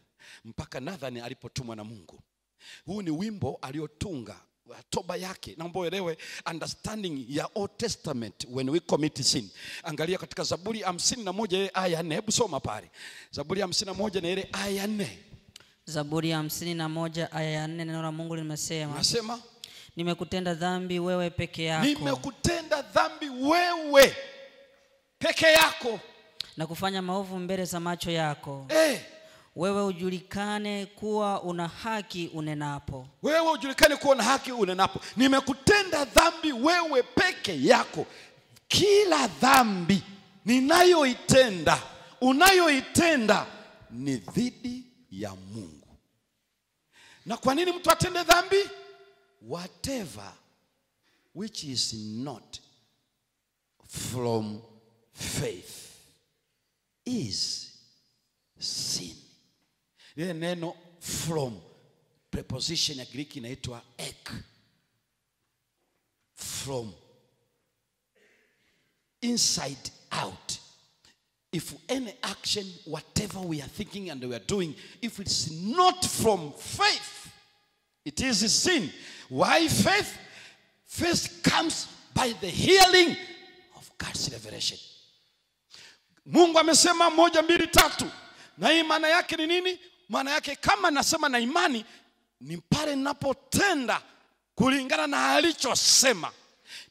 mpaka Nathani alipotumwa na Mungu. Huu ni wimbo aliotunga toba yake. Naomba uelewe understanding ya Old Testament when we commit sin. Angalia katika Zaburi 51 aya 4. Hebu soma pale. Zaburi 51 na ile aya 4. Zaburi ya 51 aya ya 4, neno la Mungu limesema. Nasema, nimekutenda dhambi wewe peke yako. Nimekutenda dhambi wewe peke yako. Na kufanya maovu mbele za macho yako. wewe ujulikane kuwa una haki unenapo. Wewe ujulikane kuwa una haki unenapo. Nimekutenda dhambi wewe peke yako. Kila dhambi ninayoitenda, unayoitenda ni dhidi ya Mungu. Na kwa nini mtu atende dhambi? Whatever which is not from faith is sin. Ile neno from, preposition ya Greek inaitwa ek. From, inside out. If any action, whatever we are thinking and we are doing, if it's not from faith, it is a sin. Why faith? Faith comes by the hearing of God's revelation. Mungu amesema 1, 2, 3. Na hii maana yake ni nini? Maana yake kama nasema na imani, ni pale ninapotenda kulingana na alichosema.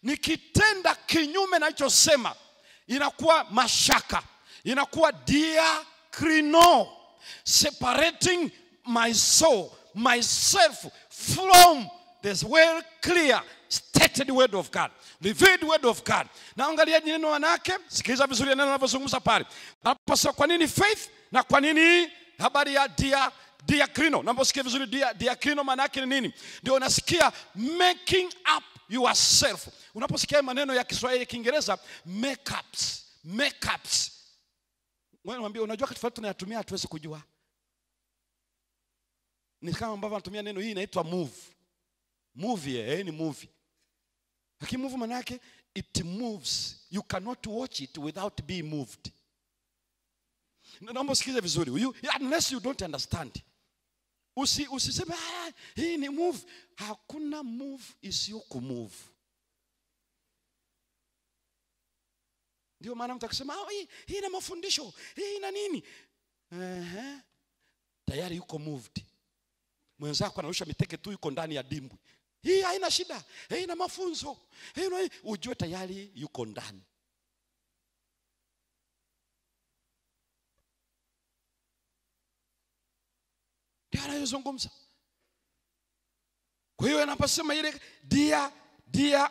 Nikitenda kinyume na alichosema, inakuwa mashaka, inakuwa diakrino, separating my soul, myself from this well clear stated word of God, revealed word of God. Na angalia neno manake, sikiliza vizuri neno linalozungumza pale. Hapo kwa nini faith na kwa nini habari ya diakrino? Naomba usikie vizuri diakrino maana yake ni nini? Ndio unasikia making up yourself. Unaposikia maneno ya Kiswahili Kiingereza makeups. Wewe mwambie unajua kitu fulani tunayatumia hatuwezi kujua. Ni kama ambavyo anatumia neno hii inaitwa move. Movie, ni movie. Lakini move maana yake it moves. You cannot watch it without being moved. Naomba usikize vizuri. Unless you don't understand. Usiseme hii ni move. Hakuna move isiyo kumove. Ndio maana mtu akisema hii ina mafundisho, hii ina nini? Tayari yuko moved. Mwenzako anarusha miteke tu yuko ndani ya dimbwi. Hii haina shida. Hii ina mafunzo. Hii ujue tayari yuko ndani. Ndio anayozungumza. Kwa hiyo anaposema ile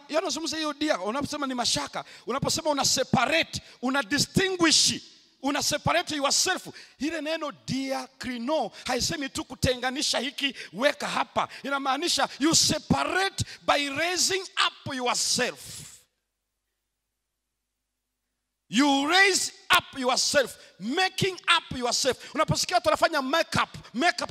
yanazungumza hiyo unaposema ni mashaka, unaposema una separate, una distinguish, una separate yourself. Ile neno diakrino haisemi tu kutenganisha hiki weka hapa. Inamaanisha you separate by raising up yourself. You raise up yourself, making up yourself. Unaposikia watu wanafanya makeup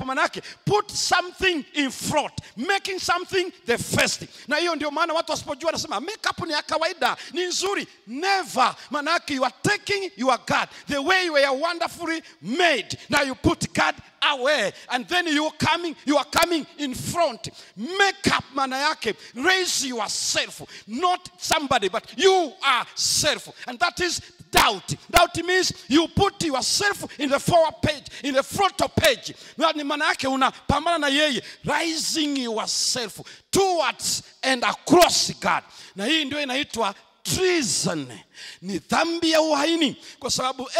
maana yake put something in front, making something the first. Na hiyo ndio maana watu wasipojua wanasema makeup ni ya kawaida, ni nzuri. Never. Maana yake you are taking your God, the way you were wonderfully made. Now you put God away and then you are coming in front. Makeup maana yake raise yourself, not somebody but you are self. And that is doubt. Doubt means you put yourself in the forward page, in the frontal page. Maana yake unapambana na yeye, rising yourself towards and across God. Na hii ndio inaitwa treason. Ni dhambi ya uhaini. Kwa sababu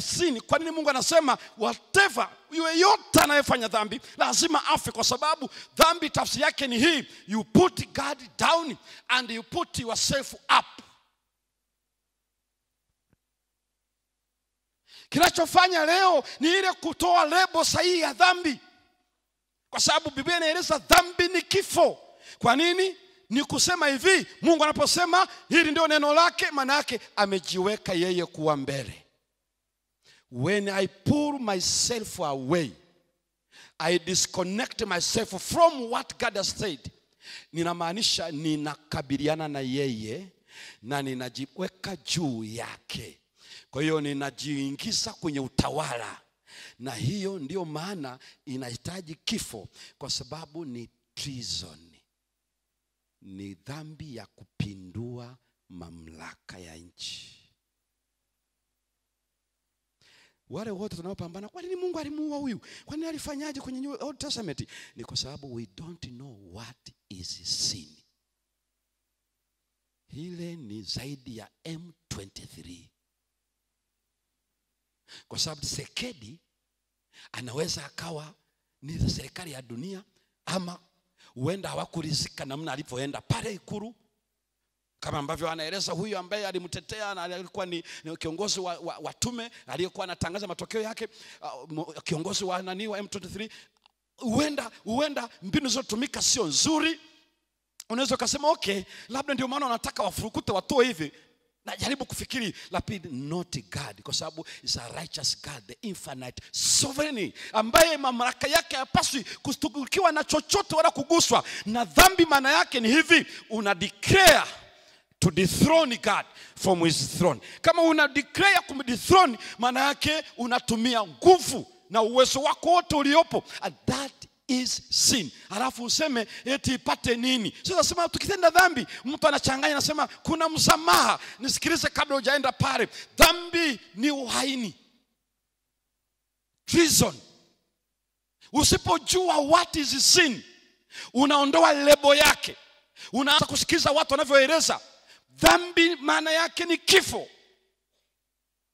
sin, kwa nini Mungu anasema whatever, yote anayefanya dhambi lazima afe? Kwa sababu dhambi tafsiri yake ni hii, you put God down and you put yourself up. Kinachofanya leo ni ile kutoa lebo sahihi ya dhambi. Kwa sababu Biblia inaeleza dhambi ni kifo. Kwa nini? Ni kusema hivi, Mungu anaposema hili ndio neno lake, maana yake amejiweka yeye kuwa mbele. When I pull myself away, I disconnect myself from what God has said. Ninamaanisha ninakabiliana na yeye na ninajiweka juu yake. Kwa hiyo ninajiingiza kwenye utawala. Na hiyo ndio maana inahitaji kifo, kwa sababu ni treason. Ni dhambi ya kupindua mamlaka ya nchi. Wale wote tunaopambana, kwa nini Mungu alimuua huyu? Kwa nini alifanyaje kwenye Old Testament? Ni kwa sababu we don't know what is sin. Hile ni zaidi ya M23. Kwa sababu Sekedi anaweza akawa ni serikali ya dunia, ama huenda hawakuridhika namna alivyoenda pale Ikulu, kama ambavyo anaeleza huyu ambaye alimtetea na alikuwa ni kiongozi wa tume aliyekuwa anatangaza matokeo yake, kiongozi wa M23. Huenda mbinu zotumika sio nzuri. Unaweza kusema okay, labda ndio maana wanataka wafurukute watoe hivi. Najaribu kufikiri, lapid not God, kwa sababu is a righteous God, the infinite sovereign, ambaye mamlaka yake hayapaswi kustukiwa na chochote wala kuguswa na dhambi. Maana yake ni hivi, una declare to dethrone God from his throne. Kama una declare kumdethrone, maana yake unatumia nguvu na uwezo wako wote uliopo, and that is sin. Alafu useme eti ipate nini? Sio nasema tukitenda dhambi, mtu anachanganya anasema kuna msamaha. Nisikilize kabla hujaenda pale. Dhambi ni uhaini, treason. Usipojua what is sin, unaondoa lebo yake. Unaanza kusikiza watu wanavyoeleza dhambi, maana yake ni kifo.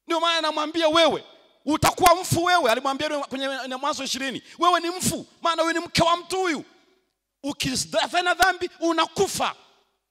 Ndio maana namwambia wewe utakuwa mfu. Wewe alimwambia kwenye Mwanzo 20, wewe ni mfu, maana wewe ni mke wa mtu huyu. Ukifanya dhambi unakufa.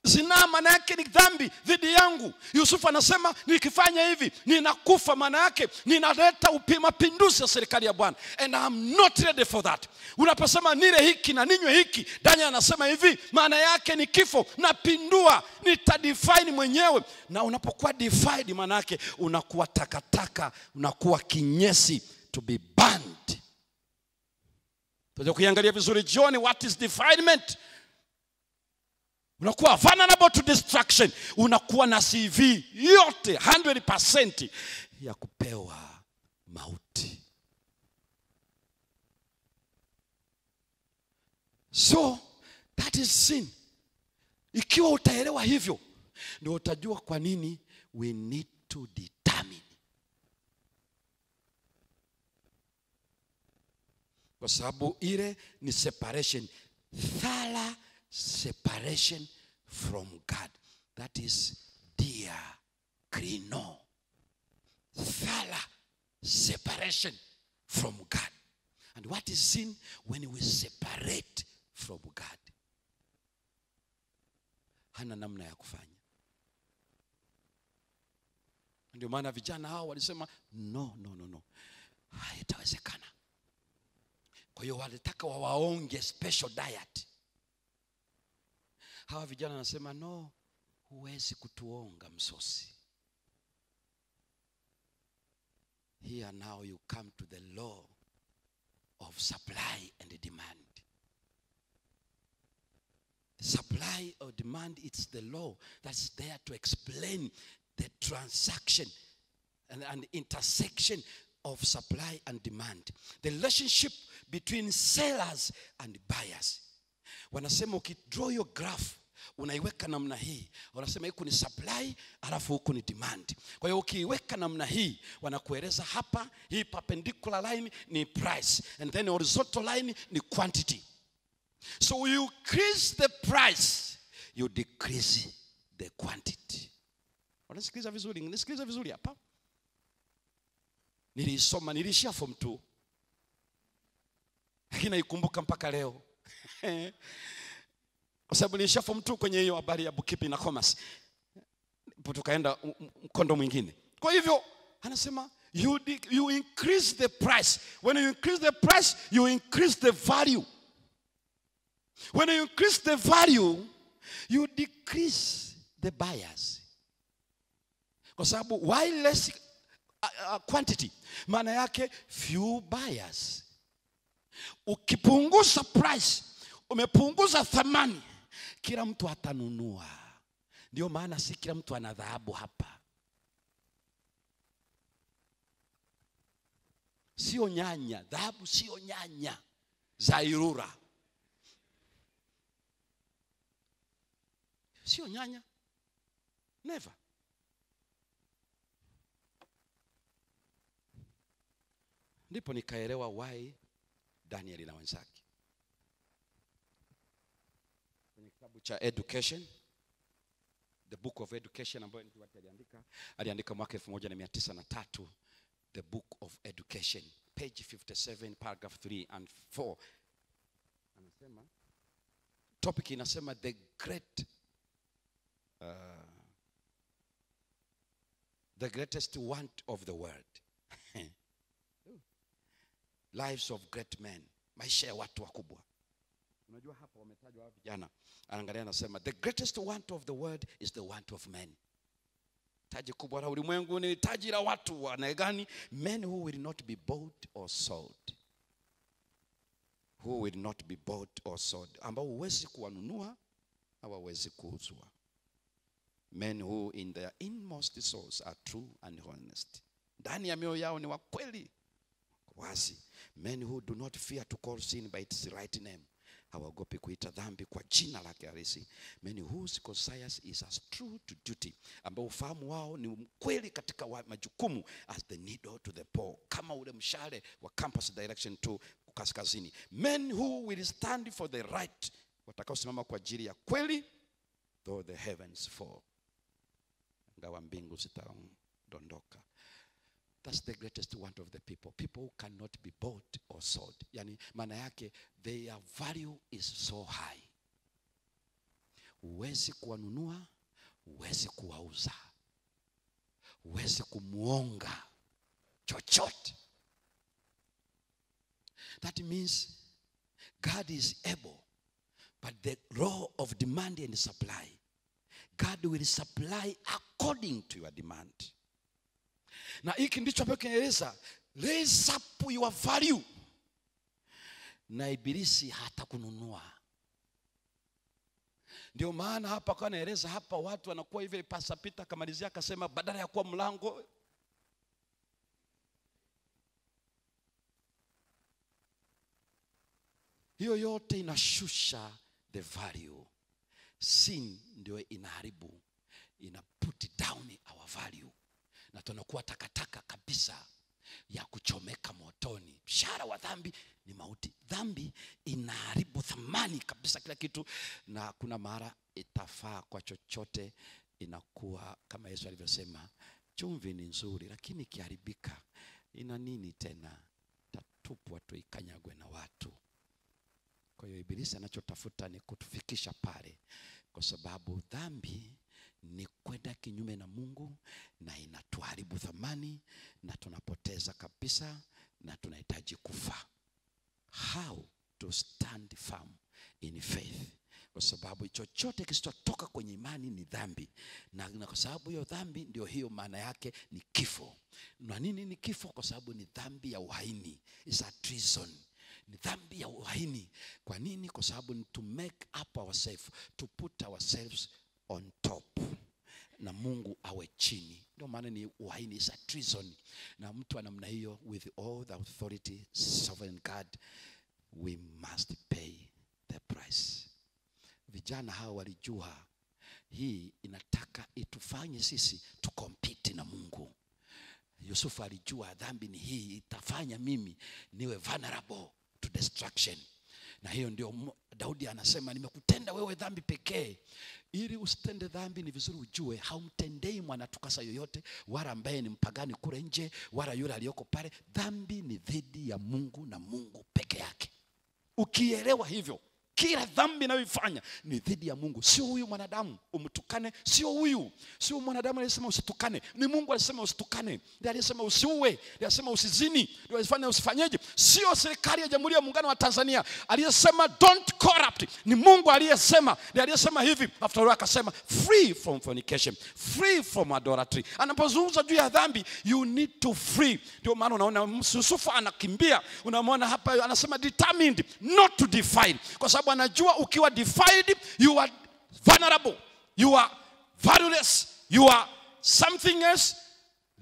Zina maana yake ni dhambi dhidi yangu. Yusufu anasema nikifanya hivi ninakufa, maana yake ninaleta mapinduzi ya serikali ya Bwana, and I'm not ready for that. Unaposema nile hiki na ninywe hiki, Daniel anasema hivi, maana yake ni kifo. Napindua, nitadefine mwenyewe. Na unapokuwa defined, maana yake unakuwa takataka, unakuwa kinyesi, to be burned. Tuje kuangalia vizuri jioni, what is defilement. Unakuwa vulnerable to destruction. Unakuwa na CV yote 100% ya kupewa mauti. So that is sin. Ikiwa utaelewa hivyo, ndio utajua kwa nini we need to determine. Kwa sababu ile ni separation, thorough separation from God. That is diakrino, thorough separation from God. And what is sin? When we separate from God. Hana namna ya kufanya. Ndio maana vijana hao walisema no, haitawezekana. Kwa hiyo walitaka waonge special diet. Hawa vijana wanasema no, huwezi kutuonga msosi. Here now you come to the law of supply and demand. Supply or demand, it's the law that's there to explain the transaction and intersection of supply and demand. The relationship between sellers and buyers. Wanasema ukidraw your graph, unaiweka namna hii, wanasema huku ni supply alafu huku ni demand. Kwa hiyo ukiiweka namna hii, wanakueleza hapa hii perpendicular line ni price, and then horizontal line ni quantity. So you increase the price, you decrease the quantity. Wanasikiliza vizuri? Nisikiliza vizuri hapa. Nilisoma, nilishia form 2. Lakini naikumbuka mpaka leo. Kwa sababu nilishia form 2 kwenye hiyo habari ya bookkeeping na commerce. Tukaenda mkondo mwingine. Kwa hivyo anasema you increase the price. When you increase the price, you increase the value. When you increase the value, you decrease the buyers. Kwa sababu why less quantity? Maana yake few buyers. Ukipunguza price, umepunguza thamani, kila mtu atanunua. Ndio maana si kila mtu ana dhahabu hapa. Sio nyanya, dhahabu sio nyanya za Irura. Sio nyanya. Never. Ndipo nikaelewa why Daniel na wenzake. Kwenye kitabu cha Education, the book of education ambayo aliandika mwaka 1903, the book of education, page 57, paragraph 3 and 4. Anasema, topic inasema the greatest want of the world. Lives of great men. Maisha ya watu wakubwa. Unajua hapa wametajwa wapi vijana? Anaangalia anasema the greatest want of the world is the want of men. Taji kubwa la ulimwengu ni taji la watu wa gani? Men who will not be bought or sold. Who will not be bought or sold. Ambao huwezi kuwanunua, hawawezi kuuzwa. Men who in their inmost souls are true and honest. Ndani ya mioyo yao ni wa kweli, wazi. Men who do not fear to call sin by its right name. Hawaogopi kuita dhambi kwa jina lake halisi. Men whose conscience is as true to duty. Ambao ufahamu wao ni mkweli katika majukumu as the needle to the pole. Kama ule mshale wa compass direction to kaskazini. Men who will stand for the right. Watakaosimama kwa ajili ya kweli though the heavens fall. Ngawa mbingu zitadondoka. That's the greatest want of the people. People who cannot be bought or sold. Yani maana yake their value is so high. Huwezi kuwanunua, huwezi kuwauza. Huwezi kumuonga chochote. That means God is able, but the law of demand and supply, God will supply according to your demand. Na hiki ndicho ambacho kinaeleza raise up your value. Na ibilisi hatakununua. Ndio maana hapa kwa naeleza hapa watu wanakuwa hivi. Pastor Peter akamalizia akasema badala ya kuwa mlango, hiyo yote inashusha the value. Sin ndio inaharibu, ina put down our value. Na tunakuwa takataka kabisa ya kuchomeka motoni. Mshahara wa dhambi ni mauti. Dhambi inaharibu thamani kabisa kila kitu, na kuna mara itafaa kwa chochote. Inakuwa kama Yesu alivyosema, chumvi ni nzuri lakini ikiharibika ina nini tena? Tatupwa tu ikanyagwe na watu. Kwa hiyo ibilisi anachotafuta ni kutufikisha pale, kwa sababu dhambi ni kwenda kinyume na Mungu na inatuharibu thamani na tunapoteza kabisa na tunahitaji kufa. How to stand firm in faith? Kwa sababu chochote kisichotoka kwenye imani ni dhambi, na kwa sababu hiyo dhambi ndio hiyo maana yake ni kifo. Na nini ni kifo? Kwa sababu ni dhambi ya uhaini, is a treason. Ni dhambi ya uhaini. Kwa nini? Kwa sababu ni to make up ourselves, to put ourselves on top na Mungu awe chini. Ndio maana ni uhaini, is a treason. Na mtu wa namna hiyo, with all the authority, sovereign God, we must pay the price. Vijana hawa walijua hii inataka itufanye sisi to compete na Mungu. Yusufu alijua dhambi ni hii itafanya mimi niwe vulnerable to destruction. Na hiyo ndio Daudi anasema nimekutenda wewe dhambi pekee. Ili usitende dhambi ni vizuri ujue haumtendei mwanatukasa yoyote, wala ambaye ni mpagani kule nje, wala yule aliyoko pale. Dhambi ni dhidi ya Mungu na Mungu peke yake. Ukielewa hivyo, kila dhambi unayoifanya ni dhidi ya Mungu. Sio huyu mwanadamu umtukane, sio huyu. Sio mwanadamu aliyesema usitukane, ni Mungu alisema usitukane. Ndiye aliyesema usiue, ndiye alisema usizini, ndiye alisema usifanyeje. Sio serikali ya Jamhuri ya Muungano wa Tanzania aliyesema don't corrupt. Ni Mungu aliyesema, ndiye aliyesema hivi. After all akasema free from fornication, free from adultery. Anapozungumza juu ya dhambi, you need to free. Ndio maana unaona Yusufu anakimbia. Unamwona hapa anasema determined not to defile. Kwa sababu anajua ukiwa defiled, you are vulnerable, you are valueless, you are something else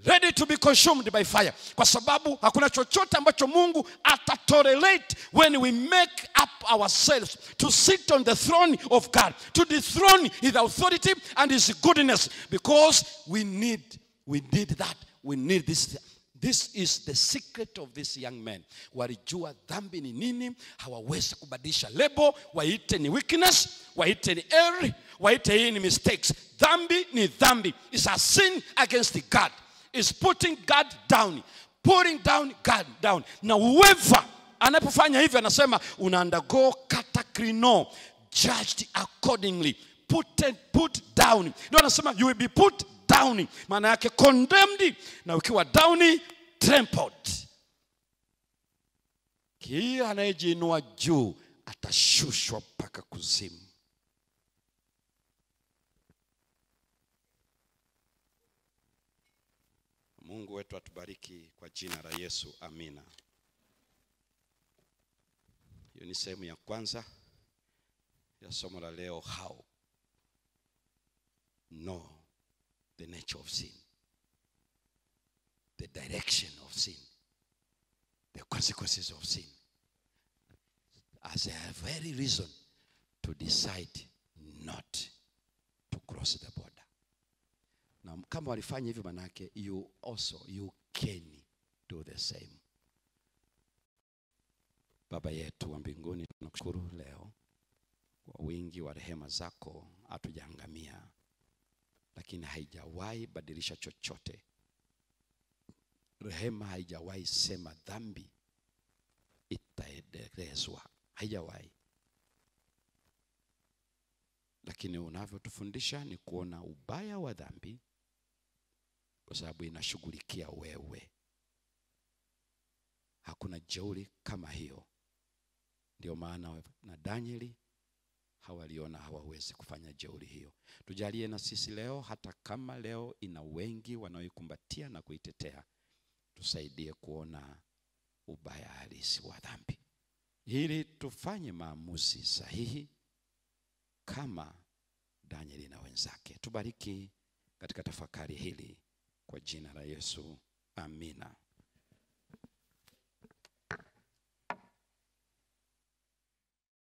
ready to be consumed by fire. Kwa sababu hakuna chochote ambacho Mungu atatolerate when we make up ourselves to sit on the throne of God, to dethrone his authority and his goodness, because we need that. We need this. This is the secret of this young man. Walijua dhambi ni nini, hawawezi kubadilisha lebo, waite ni weakness, waite ni error, waite hii ni mistakes. Dhambi ni dhambi. It's a sin against God. It's putting God down. putting down God down. Na whoever anapofanya hivyo anasema una undergo katakrino, judged accordingly, put down. Ndio anasema you will be put down, maana yake condemned, na ukiwa down trampled. Kila anayejiinua juu atashushwa mpaka kuzimu. Mungu wetu atubariki kwa jina la Yesu. Amina. Hiyo ni sehemu ya kwanza ya somo la leo, how know the nature of sin, the direction of sin, the consequences of sin, as a very reason to decide not to cross the border. Na kama walifanya hivyo, manake you can do the same. Baba yetu wa mbinguni, tunakushukuru leo kwa wingi wa rehema zako. Hatujaangamia, lakini haijawahi badilisha chochote. Rehema haijawahi sema dhambi itaendelezwa, haijawahi. Lakini unavyotufundisha ni kuona ubaya wa dhambi, kwa sababu inashughulikia wewe. Hakuna jeuri kama hiyo. Ndio maana na Danieli hawaliona hawawezi kufanya jeuri hiyo. Tujalie na sisi leo, hata kama leo ina wengi wanaoikumbatia na kuitetea, tusaidie kuona ubaya halisi wa dhambi, ili tufanye maamuzi sahihi kama Danieli na wenzake. Tubariki katika tafakari hili kwa jina la Yesu. Amina.